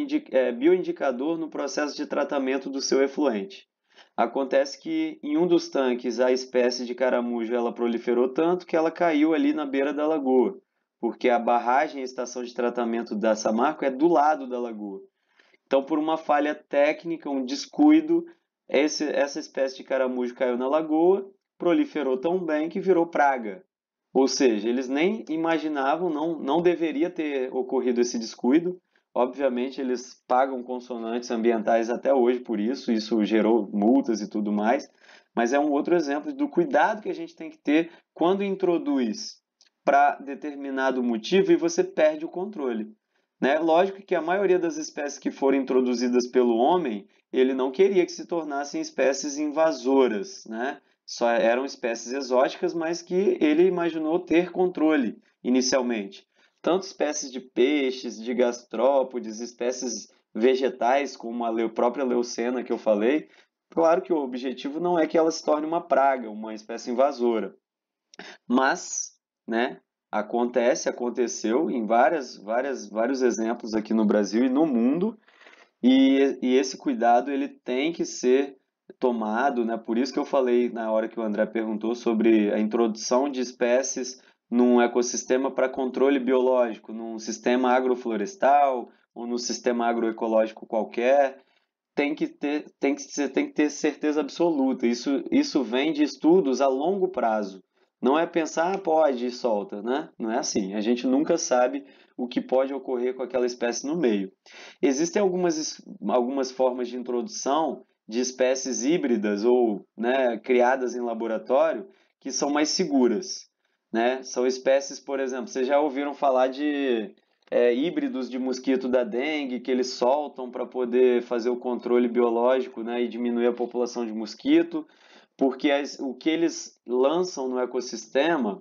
bioindicador no processo de tratamento do seu efluente. Acontece que em um dos tanques a espécie de caramujo ela proliferou tanto que ela caiu ali na beira da lagoa, porque a barragem e a estação de tratamento da Samarco é do lado da lagoa. Então, por uma falha técnica, um descuido, essa espécie de caramujo caiu na lagoa, proliferou tão bem que virou praga. Ou seja, eles nem imaginavam, não deveria ter ocorrido esse descuido. Obviamente, eles pagam consonantes ambientais até hoje por isso, isso gerou multas e tudo mais, mas é um outro exemplo do cuidado que a gente tem que ter quando introduz para determinado motivo e você perde o controle. Né? Lógico que a maioria das espécies que foram introduzidas pelo homem, ele não queria que se tornassem espécies invasoras, né? Só eram espécies exóticas, mas que ele imaginou ter controle inicialmente. Tanto espécies de peixes, de gastrópodes, espécies vegetais, como a própria leucena que eu falei. Claro que o objetivo não é que ela se torne uma praga, uma espécie invasora. Mas, né, aconteceu em vários exemplos aqui no Brasil e no mundo, e esse cuidado ele tem que ser tomado, né? Por isso que eu falei na hora que o André perguntou sobre a introdução de espécies num ecossistema para controle biológico, num sistema agroflorestal ou num sistema agroecológico qualquer, tem que ter certeza absoluta. Isso vem de estudos a longo prazo. Não é pensar, pode e solta, né? Não é assim. A gente nunca sabe o que pode ocorrer com aquela espécie no meio. Existem algumas formas de introdução de espécies híbridas ou, né, criadas em laboratório que são mais seguras, né? São espécies, por exemplo, vocês já ouviram falar de híbridos de mosquito da dengue que eles soltam para poder fazer o controle biológico, né, e diminuir a população de mosquito, porque o que eles lançam no ecossistema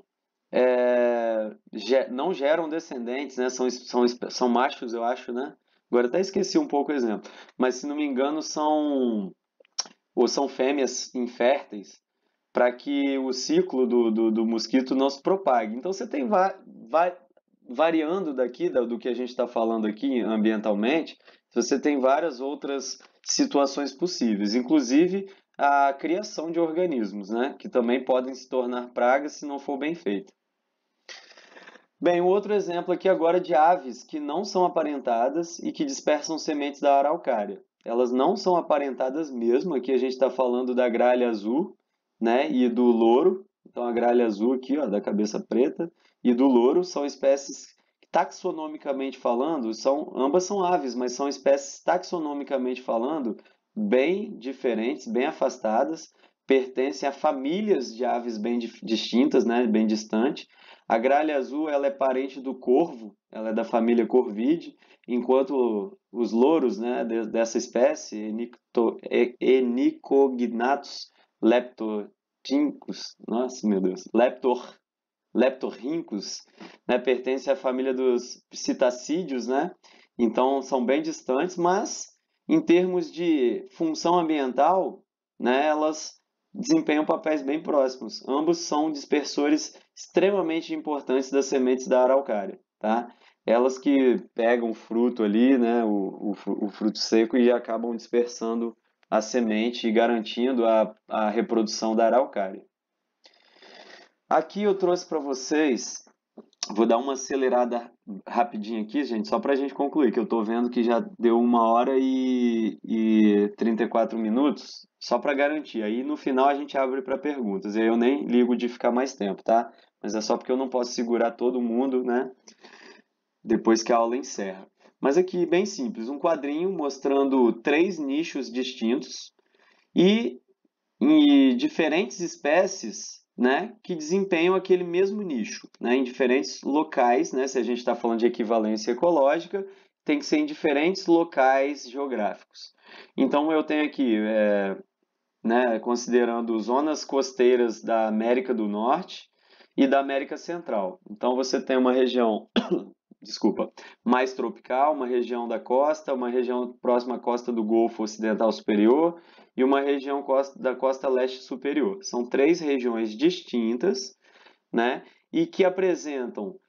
não geram descendentes, né, são machos, eu acho, né? Agora até esqueci um pouco o exemplo, mas se não me engano são fêmeas inférteis para que o ciclo do mosquito não se propague. Então você tem variando daqui do que a gente está falando aqui ambientalmente, você tem várias outras situações possíveis, inclusive a criação de organismos, né, que também podem se tornar pragas se não for bem feito. Bem, outro exemplo aqui agora de aves que não são aparentadas e que dispersam sementes da araucária. Elas não são aparentadas mesmo, aqui a gente está falando da gralha azul, né, e do louro. Então a gralha azul aqui, ó, da cabeça preta, e do louro são espécies taxonomicamente falando, ambas são aves, mas são espécies taxonomicamente falando bem diferentes, bem afastadas, pertencem a famílias de aves bem distintas, né, bem distantes. A gralha azul ela é parente do corvo, ela é da família Corvidae, enquanto os louros, né, dessa espécie, Henicognathus leptorhynchus, nossa, meu Deus, leptorhynchus, né, pertence à família dos psitacídeos, né? Então são bem distantes, mas em termos de função ambiental, né, elas desempenham papéis bem próximos. Ambos são dispersores extremamente importantes das sementes da araucária, tá? Elas que pegam o fruto ali, né, o fruto seco e acabam dispersando a semente e garantindo a reprodução da araucária. Aqui eu trouxe para vocês, vou dar uma acelerada rapidinho aqui, gente, só para a gente concluir, que eu estou vendo que já deu 1h34, só para garantir. Aí no final a gente abre para perguntas. E aí eu nem ligo de ficar mais tempo, tá? Mas é só porque eu não posso segurar todo mundo, né? Depois que a aula encerra. Mas aqui, bem simples, um quadrinho mostrando 3 nichos distintos e diferentes espécies, né, que desempenham aquele mesmo nicho, né, em diferentes locais, né, se a gente está falando de equivalência ecológica, tem que ser em diferentes locais geográficos. Então, eu tenho aqui, né, considerando zonas costeiras da América do Norte e da América Central. Então, você tem uma região desculpa, mais tropical, uma região da costa, uma região próxima à costa do Golfo Ocidental Superior e uma região da costa leste superior. São 3 regiões distintas, né, e que apresentam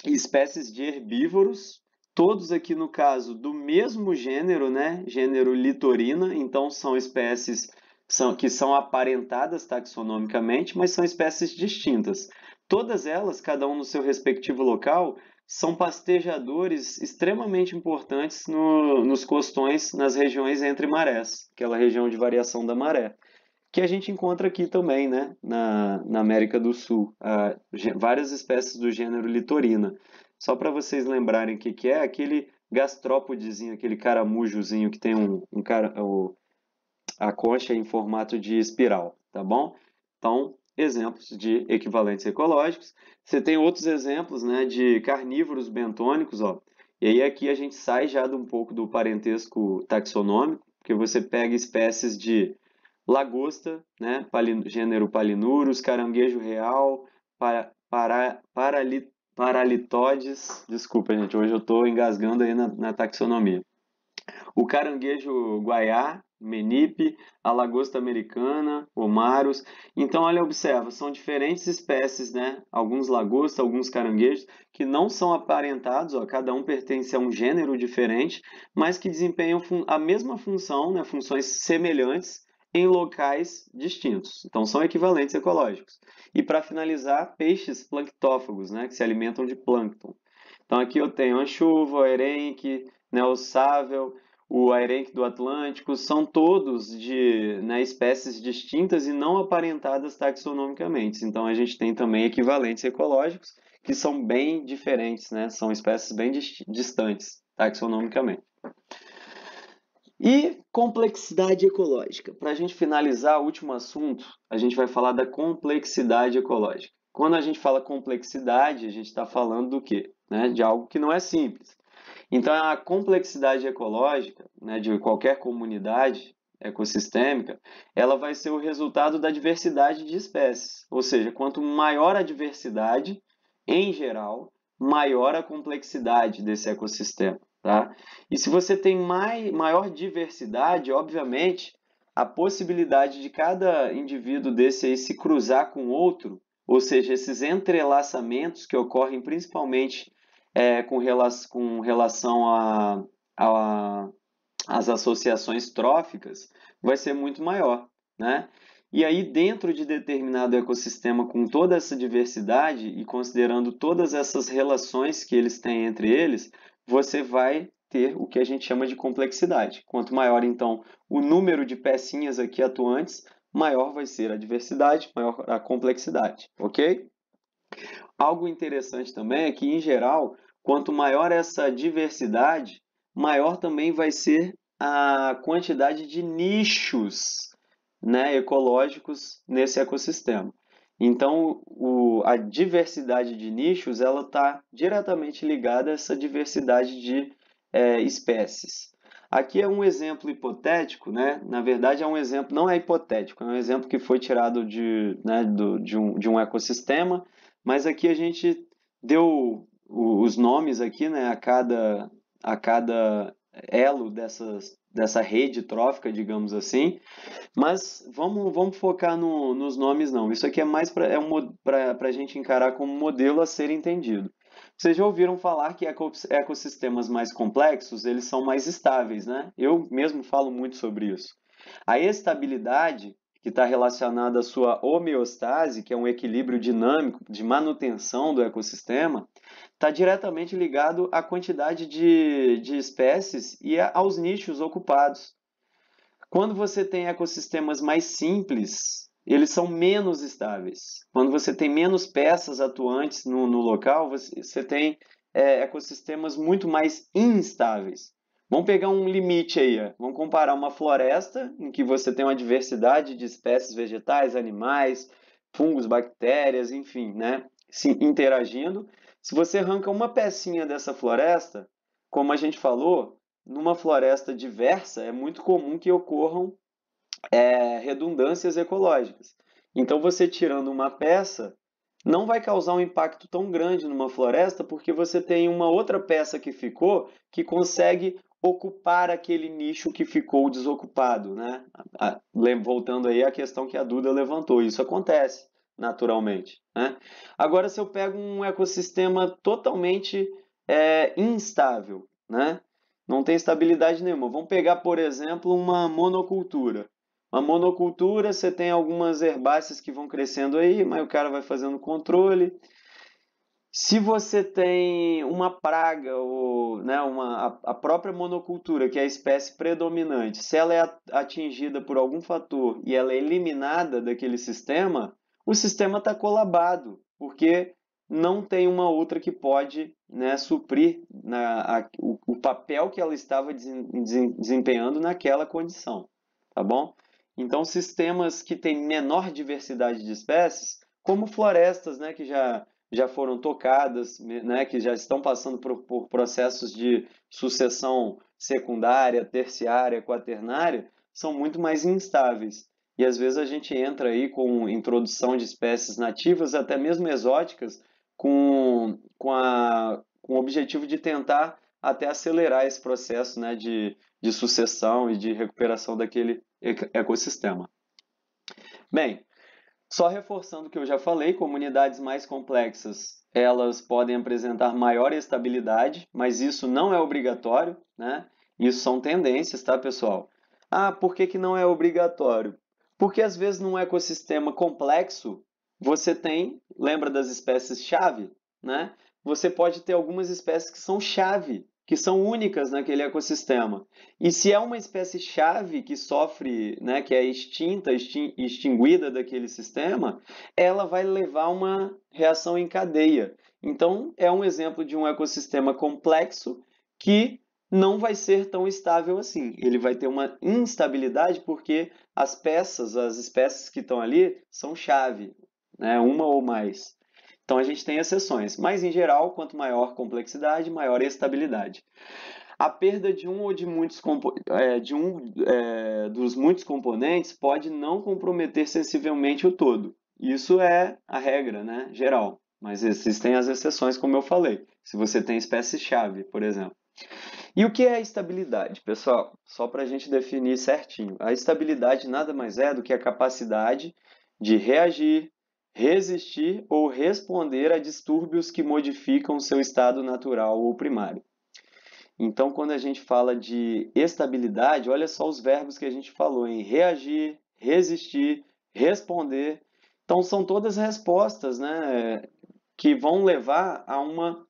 espécies de herbívoros, todos aqui no caso do mesmo gênero, né, gênero Litorina, então são espécies que são aparentadas taxonomicamente, mas são espécies distintas. Todas elas, cada um no seu respectivo local, são pastejadores extremamente importantes nos costões, nas regiões entre marés, aquela região de variação da maré, que a gente encontra aqui também, né, na América do Sul, várias espécies do gênero Litorina. Só para vocês lembrarem o que é, aquele gastrópodezinho, aquele caramujozinho que tem a concha em formato de espiral, tá bom? Então, exemplos de equivalentes ecológicos. Você tem outros exemplos, né, de carnívoros bentônicos, ó. E aí aqui a gente sai já um pouco do parentesco taxonômico, porque você pega espécies de lagosta, né, gênero Palinurus, caranguejo real, paralitodes, desculpa, gente, hoje eu estou engasgando aí na taxonomia. O caranguejo guaiá, menipe, a lagosta americana, omarus. Então, olha, observa, são diferentes espécies, né? Alguns lagostas, alguns caranguejos, que não são aparentados, ó, cada um pertence a um gênero diferente, mas que desempenham a mesma função, né? Funções semelhantes em locais distintos. Então, são equivalentes ecológicos. E, para finalizar, peixes planctófagos, né? Que se alimentam de plâncton. Então, aqui eu tenho anchova, arenque, né, o sável, o airenque do Atlântico, são todos de, né, espécies distintas e não aparentadas taxonomicamente. Então, a gente tem também equivalentes ecológicos que são bem diferentes, né? São espécies bem distantes taxonomicamente. E complexidade ecológica. Para a gente finalizar o último assunto, a gente vai falar da complexidade ecológica. Quando a gente fala complexidade, a gente está falando do quê? Né? De algo que não é simples. Então, a complexidade ecológica, né, de qualquer comunidade ecossistêmica, ela vai ser o resultado da diversidade de espécies. Ou seja, quanto maior a diversidade, em geral, maior a complexidade desse ecossistema. Tá? E se você tem maior diversidade, obviamente, a possibilidade de cada indivíduo desse aí se cruzar com outro, ou seja, esses entrelaçamentos que ocorrem principalmente com relação às associações tróficas, vai ser muito maior, né? E aí, dentro de determinado ecossistema, com toda essa diversidade e considerando todas essas relações que eles têm entre eles, você vai ter o que a gente chama de complexidade. Quanto maior, então, o número de pecinhas aqui atuantes, maior vai ser a diversidade, maior a complexidade, ok? Algo interessante também é que, em geral, quanto maior essa diversidade, maior também vai ser a quantidade de nichos, né, ecológicos nesse ecossistema. Então, a diversidade de nichos ela está diretamente ligada a essa diversidade de espécies. Aqui é um exemplo hipotético, né? Na verdade, é um exemplo, não é hipotético, é um exemplo que foi tirado de um ecossistema, mas aqui a gente deu os nomes aqui, né, a cada elo dessa rede trófica, digamos assim, mas vamos focar nos nomes não. Isso aqui é mais para a gente encarar como modelo a ser entendido. Vocês já ouviram falar que ecossistemas mais complexos, eles são mais estáveis, né? Eu mesmo falo muito sobre isso. A estabilidade, que está relacionado à sua homeostase, que é um equilíbrio dinâmico de manutenção do ecossistema, está diretamente ligado à quantidade de espécies e aos nichos ocupados. Quando você tem ecossistemas mais simples, eles são menos estáveis. Quando você tem menos peças atuantes no local, você tem ecossistemas muito mais instáveis. Vamos pegar um limite aí. Vamos comparar uma floresta em que você tem uma diversidade de espécies vegetais, animais, fungos, bactérias, enfim, né, se interagindo. Se você arranca uma pecinha dessa floresta, como a gente falou, numa floresta diversa é muito comum que ocorram redundâncias ecológicas. Então, você tirando uma peça não vai causar um impacto tão grande numa floresta, porque você tem uma outra peça que ficou que consegue ocupar aquele nicho que ficou desocupado, né? Voltando aí à questão que a Duda levantou, isso acontece naturalmente, né? Agora, se eu pego um ecossistema totalmente instável, né? Não tem estabilidade nenhuma. Vamos pegar, por exemplo, uma monocultura. Uma monocultura, você tem algumas herbáceas que vão crescendo aí, mas o cara vai fazendo controle. Se você tem uma praga, ou, né, a própria monocultura, que é a espécie predominante, se ela é atingida por algum fator e ela é eliminada daquele sistema, o sistema está colabado, porque não tem uma outra que pode, né, suprir o papel que ela estava desempenhando naquela condição, tá bom? Então, sistemas que têm menor diversidade de espécies, como florestas, né, que já foram tocadas, né, que já estão passando por processos de sucessão secundária, terciária, quaternária, são muito mais instáveis. E às vezes a gente entra aí com introdução de espécies nativas, até mesmo exóticas, com o objetivo de tentar até acelerar esse processo, né, de sucessão e de recuperação daquele ecossistema. Bem, só reforçando o que eu já falei, comunidades mais complexas, elas podem apresentar maior estabilidade, mas isso não é obrigatório, né? Isso são tendências, tá, pessoal? Ah, por que não é obrigatório? Porque às vezes num ecossistema complexo, você tem, lembra das espécies-chave, né? Você pode ter algumas espécies que são chave, que são únicas naquele ecossistema. E se é uma espécie-chave que sofre, né, que é extinguida daquele sistema, ela vai levar uma reação em cadeia. Então, é um exemplo de um ecossistema complexo que não vai ser tão estável assim. Ele vai ter uma instabilidade porque as espécies que estão ali, são chave, né, uma ou mais. Então, a gente tem exceções, mas, em geral, quanto maior complexidade, maior estabilidade. A perda de um ou de muitos dos muitos componentes pode não comprometer sensivelmente o todo. Isso é a regra, né, geral. Mas existem as exceções, como eu falei. Se você tem espécie-chave, por exemplo. E o que é a estabilidade, pessoal? Só para a gente definir certinho. A estabilidade nada mais é do que a capacidade de reagir, resistir ou responder a distúrbios que modificam seu estado natural ou primário. Então, quando a gente fala de estabilidade, olha só os verbos que a gente falou, em reagir, resistir, responder. Então, são todas respostas, né, que vão levar a uma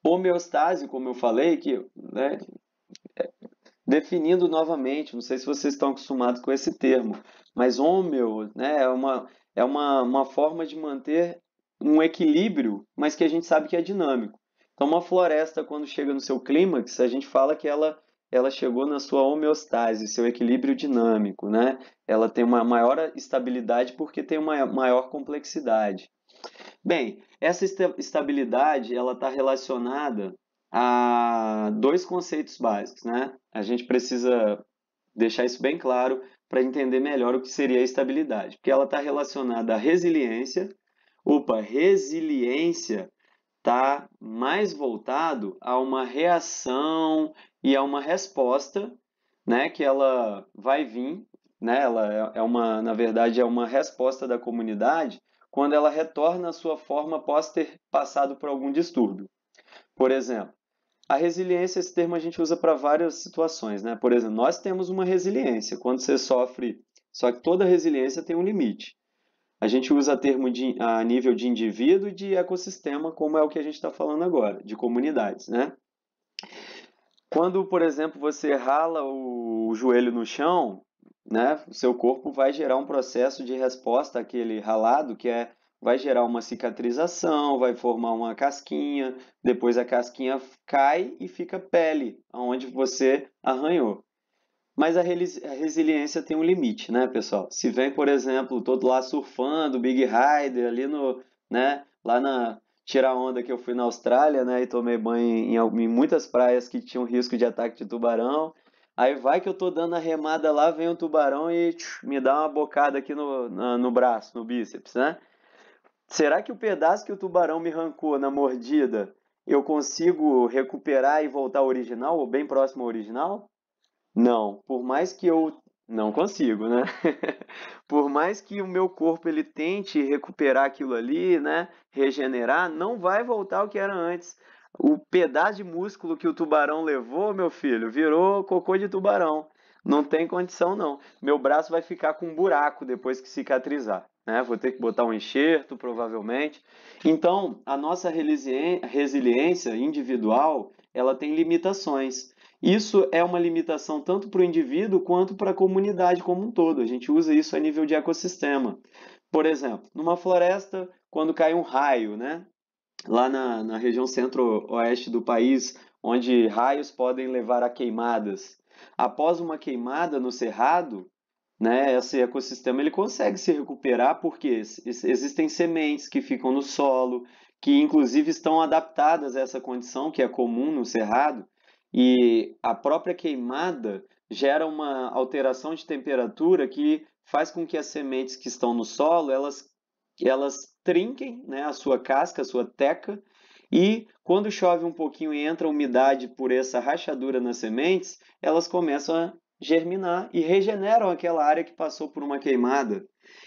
homeostase, como eu falei, que, né, definindo novamente, não sei se vocês estão acostumados com esse termo, mas homeo, né, é uma forma de manter um equilíbrio, mas que a gente sabe que é dinâmico. Então, uma floresta, quando chega no seu clímax, a gente fala que ela chegou na sua homeostase, seu equilíbrio dinâmico, né? Ela tem uma maior estabilidade porque tem uma maior complexidade. Bem, essa estabilidade ela está relacionada a dois conceitos básicos, né? A gente precisa deixar isso bem claro para entender melhor o que seria a estabilidade, porque ela está relacionada à resiliência. Opa, resiliência está mais voltado a uma reação e a uma resposta, né? Que ela vai vir, né? Ela na verdade, é uma resposta da comunidade quando ela retorna à sua forma após ter passado por algum distúrbio. Por exemplo, a resiliência, esse termo a gente usa para várias situações, né? Por exemplo, nós temos uma resiliência. Quando você sofre Só que toda resiliência tem um limite. A gente usa termo a nível de indivíduo e de ecossistema, como é o que a gente está falando agora, de comunidades, né? Quando, por exemplo, você rala o joelho no chão, né, o seu corpo vai gerar um processo de resposta àquele ralado, vai gerar uma cicatrização, vai formar uma casquinha, depois a casquinha cai e fica pele, onde você arranhou. Mas a resiliência tem um limite, né, pessoal? Se vem, por exemplo, todo lá surfando, Big Rider, ali né, lá na tirar onda que eu fui na Austrália, né, e tomei banho em muitas praias que tinham risco de ataque de tubarão. Aí vai que eu tô dando a remada lá, vem um tubarão e me dá uma bocada aqui no braço, no bíceps, né? Será que o pedaço que o tubarão me arrancou na mordida, eu consigo recuperar e voltar ao original, ou bem próximo ao original? Não, por mais que eu não consigo, né? Por mais que o meu corpo ele tente recuperar aquilo ali, né, regenerar, não vai voltar ao que era antes. O pedaço de músculo que o tubarão levou, meu filho, virou cocô de tubarão. Não tem condição não. Meu braço vai ficar com um buraco depois que cicatrizar, né? Vou ter que botar um enxerto, provavelmente. Então, a nossa resiliência individual, ela tem limitações. Isso é uma limitação tanto para o indivíduo quanto para a comunidade como um todo. A gente usa isso a nível de ecossistema. Por exemplo, numa floresta, quando cai um raio, né? Lá na região centro-oeste do país, onde raios podem levar a queimadas. Após uma queimada no cerrado, né, esse ecossistema ele consegue se recuperar porque existem sementes que ficam no solo, que inclusive estão adaptadas a essa condição que é comum no cerrado, e a própria queimada gera uma alteração de temperatura que faz com que as sementes que estão no solo, elas trinquem, né, a sua casca, a sua teca, e quando chove um pouquinho e entra umidade por essa rachadura nas sementes, elas começam a germinar e regeneram aquela área que passou por uma queimada.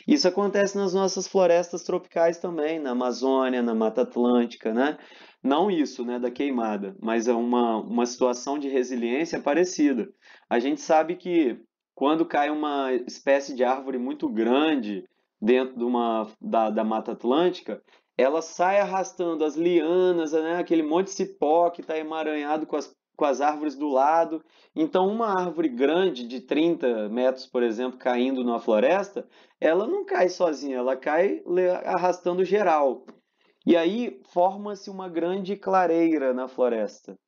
Isso acontece nas nossas florestas tropicais também, na Amazônia, na Mata Atlântica, né? Não isso, né, da queimada, mas é uma situação de resiliência parecida. A gente sabe que quando cai uma espécie de árvore muito grande dentro da Mata Atlântica, ela sai arrastando as lianas, né, aquele monte de cipó que está emaranhado com as árvores do lado. Então, uma árvore grande de 30 metros, por exemplo, caindo numa floresta, ela não cai sozinha, ela cai arrastando geral. E aí forma-se uma grande clareira na floresta.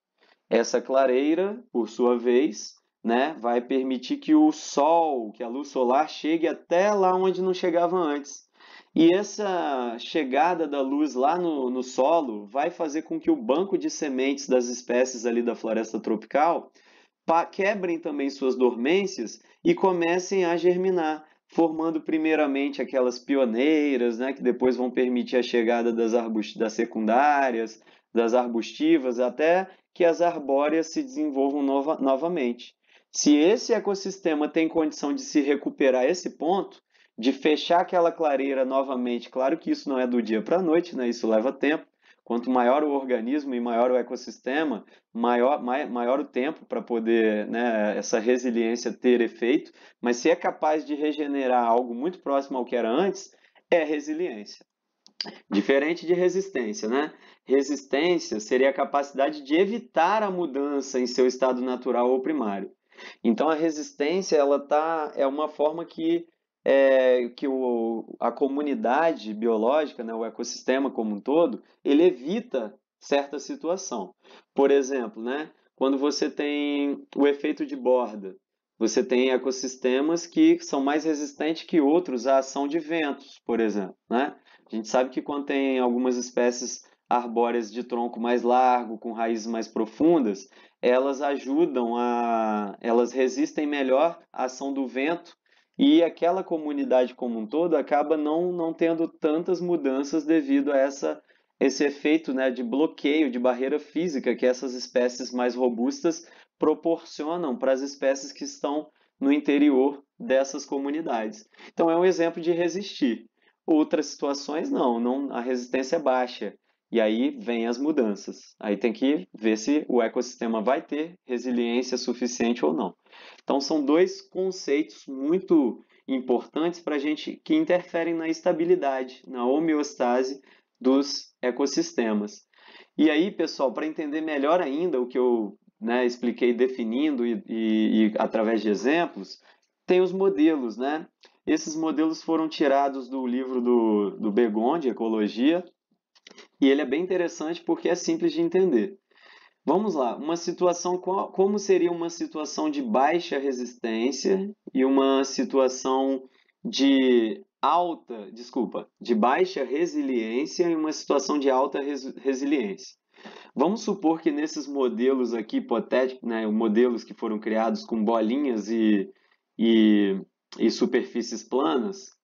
Essa clareira, por sua vez, né, vai permitir que o sol, que a luz solar chegue até lá onde não chegava antes. E essa chegada da luz lá no solo vai fazer com que o banco de sementes das espécies ali da floresta tropical quebrem também suas dormências e comecem a germinar, formando primeiramente aquelas pioneiras, né, que depois vão permitir a chegada das secundárias, das arbustivas, até que as arbóreas se desenvolvam novamente. Se esse ecossistema tem condição de se recuperar a esse ponto, de fechar aquela clareira novamente, claro que isso não é do dia para a noite, né? Isso leva tempo. Quanto maior o organismo e maior o ecossistema, maior o tempo para poder, né, essa resiliência ter efeito, mas se é capaz de regenerar algo muito próximo ao que era antes, é resiliência. Diferente de resistência, né? Resistência seria a capacidade de evitar a mudança em seu estado natural ou primário. Então, a resistência é uma forma que a comunidade biológica, né, o ecossistema como um todo, ele evita certa situação. Por exemplo, né, quando você tem o efeito de borda, você tem ecossistemas que são mais resistentes que outros à ação de ventos, por exemplo, né? A gente sabe que quando tem algumas espécies arbóreas de tronco mais largo, com raízes mais profundas, elas resistem melhor à ação do vento e aquela comunidade como um todo acaba não tendo tantas mudanças devido a esse efeito, né, de bloqueio, de barreira física que essas espécies mais robustas proporcionam para as espécies que estão no interior dessas comunidades. Então é um exemplo de resistir. Outras situações não, a resistência é baixa. E aí vem as mudanças. Aí tem que ver se o ecossistema vai ter resiliência suficiente ou não. Então são dois conceitos muito importantes para a gente que interferem na estabilidade, na homeostase dos ecossistemas. E aí, pessoal, para entender melhor ainda o que eu, né, expliquei definindo e através de exemplos, tem os modelos, né? Esses modelos foram tirados do livro do Begon, de Ecologia, e ele é bem interessante porque é simples de entender. Vamos lá, uma situação, como seria uma situação de baixa resistência e uma situação de de baixa resiliência e uma situação de alta resiliência. Vamos supor que nesses modelos aqui hipotéticos, né, modelos que foram criados com bolinhas e superfícies planas,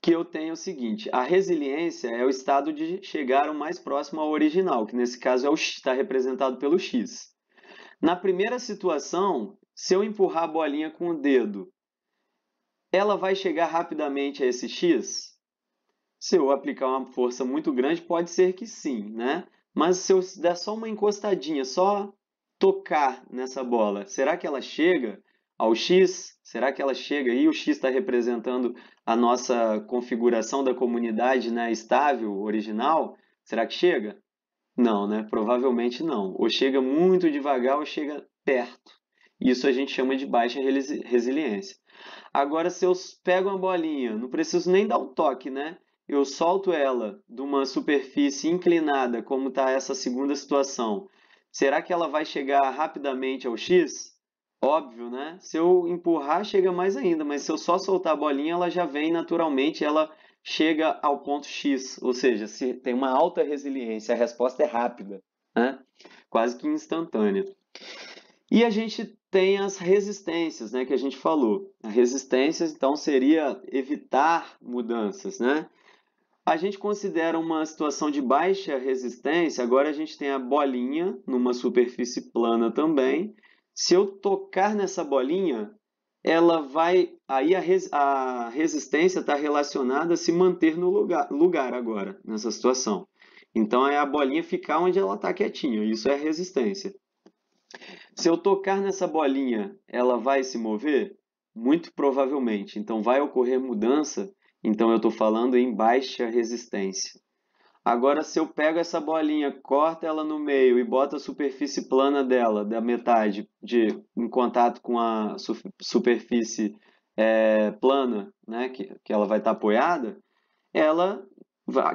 que eu tenho o seguinte: a resiliência é o estado de chegar o mais próximo ao original, que nesse caso está representado pelo X. Na primeira situação, se eu empurrar a bolinha com o dedo, ela vai chegar rapidamente a esse X? Se eu aplicar uma força muito grande, pode ser que sim, né? Mas se eu der só uma encostadinha, só tocar nessa bola, será que ela chega ao X? Será que ela chega? E o X está representando a nossa configuração da comunidade, né, estável, original? Será que chega? Não, né? Provavelmente não. Ou chega muito devagar ou chega perto. Isso a gente chama de baixa resiliência. Agora, se eu pego uma bolinha, não preciso nem dar um toque, né? Eu solto ela de uma superfície inclinada, como está essa segunda situação. Será que ela vai chegar rapidamente ao X? Óbvio, né? Se eu empurrar, chega mais ainda, mas se eu só soltar a bolinha, ela já vem naturalmente, ela chega ao ponto X, ou seja, se tem uma alta resiliência, a resposta é rápida, né? Quase que instantânea. E a gente tem as resistências, né, que a gente falou. A resistência, então, seria evitar mudanças, né? A gente considera uma situação de baixa resistência, agora a gente tem a bolinha numa superfície plana também. Se eu tocar nessa bolinha, ela vai. Aí a resistência está relacionada a se manter no lugar agora, nessa situação. Então é a bolinha ficar onde ela está quietinha, isso é resistência. Se eu tocar nessa bolinha, ela vai se mover? Muito provavelmente. Então vai ocorrer mudança. Então eu estou falando em baixa resistência. Agora, se eu pego essa bolinha, corto ela no meio e boto a superfície plana dela, da metade, em contato com a superfície plana, né, que ela vai estar apoiada, ela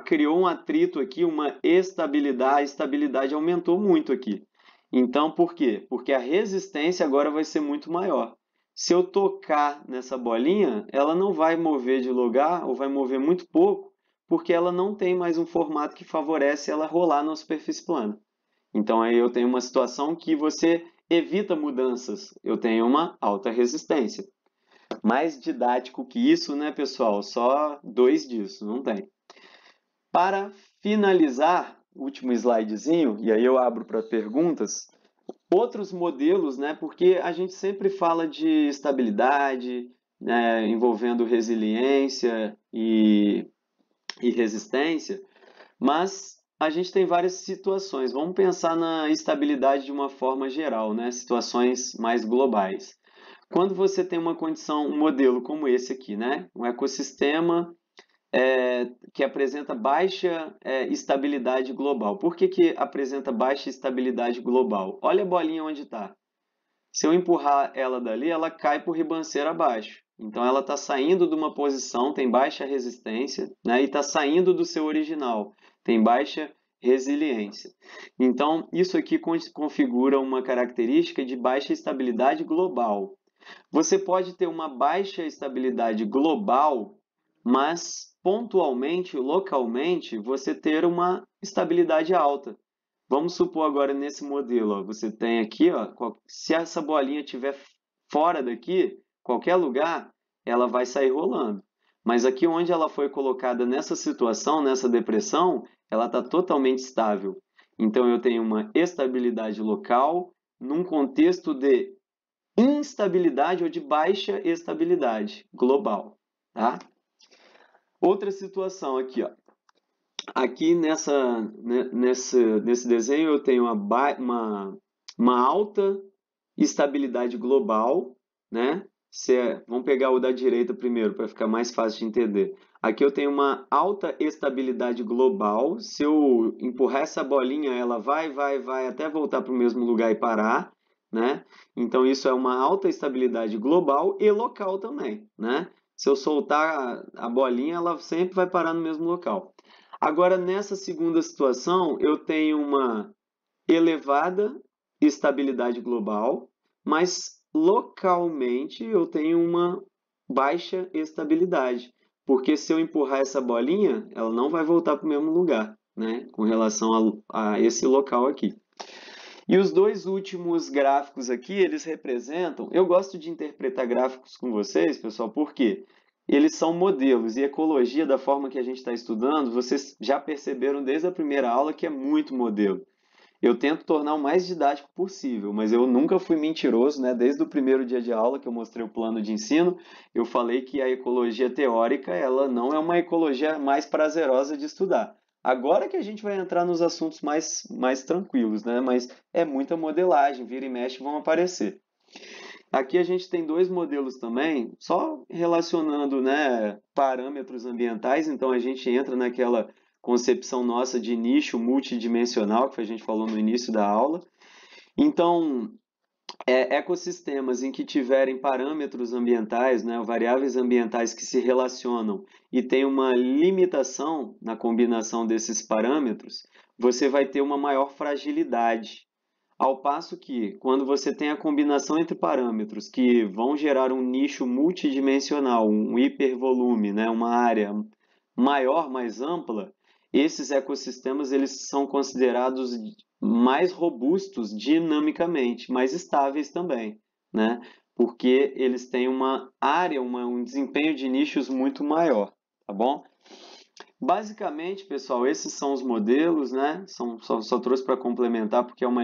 criou um atrito aqui, uma estabilidade, a estabilidade aumentou muito aqui. Então, por quê? Porque a resistência agora vai ser muito maior. Se eu tocar nessa bolinha, ela não vai mover de lugar ou vai mover muito pouco, porque ela não tem mais um formato que favorece ela rolar na superfície plana. Então aí eu tenho uma situação que você evita mudanças, eu tenho uma alta resistência. Mais didático que isso, né, pessoal? Só 2 disso, não tem. Para finalizar, último slidezinho, e aí eu abro para perguntas, outros modelos, né, porque a gente sempre fala de estabilidade, né, envolvendo resiliência e resistência, mas a gente tem várias situações. Vamos pensar na estabilidade de uma forma geral, né? Situações mais globais. Quando você tem uma condição, um modelo como esse aqui, né? Um ecossistema que apresenta baixa estabilidade global. Por que apresenta baixa estabilidade global? Olha a bolinha onde está. Se eu empurrar ela dali, ela cai por ribanceira abaixo. Então, ela está saindo de uma posição, tem baixa resistência, né? E está saindo do seu original, tem baixa resiliência. Então, isso aqui configura uma característica de baixa estabilidade global. Você pode ter uma baixa estabilidade global, mas pontualmente, localmente, você ter uma estabilidade alta. Vamos supor agora nesse modelo, ó, você tem aqui, ó, se essa bolinha estiver fora daqui, qualquer lugar, ela vai sair rolando. Mas aqui onde ela foi colocada nessa situação, nessa depressão, ela está totalmente estável. Então eu tenho uma estabilidade local num contexto de instabilidade ou de baixa estabilidade global, tá? Outra situação aqui, ó. Aqui nesse desenho eu tenho uma alta estabilidade global, né? Vamos pegar o da direita primeiro, para ficar mais fácil de entender. Aqui eu tenho uma alta estabilidade global. Se eu empurrar essa bolinha, ela vai até voltar para o mesmo lugar e parar, né? Então isso é uma alta estabilidade global e local também, né? Se eu soltar a bolinha, ela sempre vai parar no mesmo local. Agora, nessa segunda situação, eu tenho uma elevada estabilidade global, mas localmente eu tenho uma baixa estabilidade, porque se eu empurrar essa bolinha, ela não vai voltar para o mesmo lugar, né, com relação a esse local aqui. E os dois últimos gráficos aqui, eles representam... Eu gosto de interpretar gráficos com vocês, pessoal, porque eles são modelos, e ecologia, da forma que a gente está estudando, vocês já perceberam desde a primeira aula que é muito modelo. Eu tento tornar o mais didático possível, mas eu nunca fui mentiroso, né? Desde o primeiro dia de aula que eu mostrei o plano de ensino, eu falei que a ecologia teórica, ela não é uma ecologia mais prazerosa de estudar. Agora que a gente vai entrar nos assuntos mais tranquilos, né? Mas é muita modelagem, vira e mexe vão aparecer. Aqui a gente tem dois modelos também, só relacionando, né, parâmetros ambientais, então a gente entra naquela concepção nossa de nicho multidimensional, que a gente falou no início da aula. Então, ecossistemas em que tiverem parâmetros ambientais, né, variáveis ambientais que se relacionam e tem uma limitação na combinação desses parâmetros, você vai ter uma maior fragilidade. Ao passo que, quando você tem a combinação entre parâmetros que vão gerar um nicho multidimensional, um hipervolume, né, uma área maior, mais ampla, esses ecossistemas eles são considerados mais robustos dinamicamente, mais estáveis também, né? Porque eles têm uma área, um desempenho de nichos muito maior, tá bom? Basicamente, pessoal, esses são os modelos, né? Só trouxe para complementar porque é uma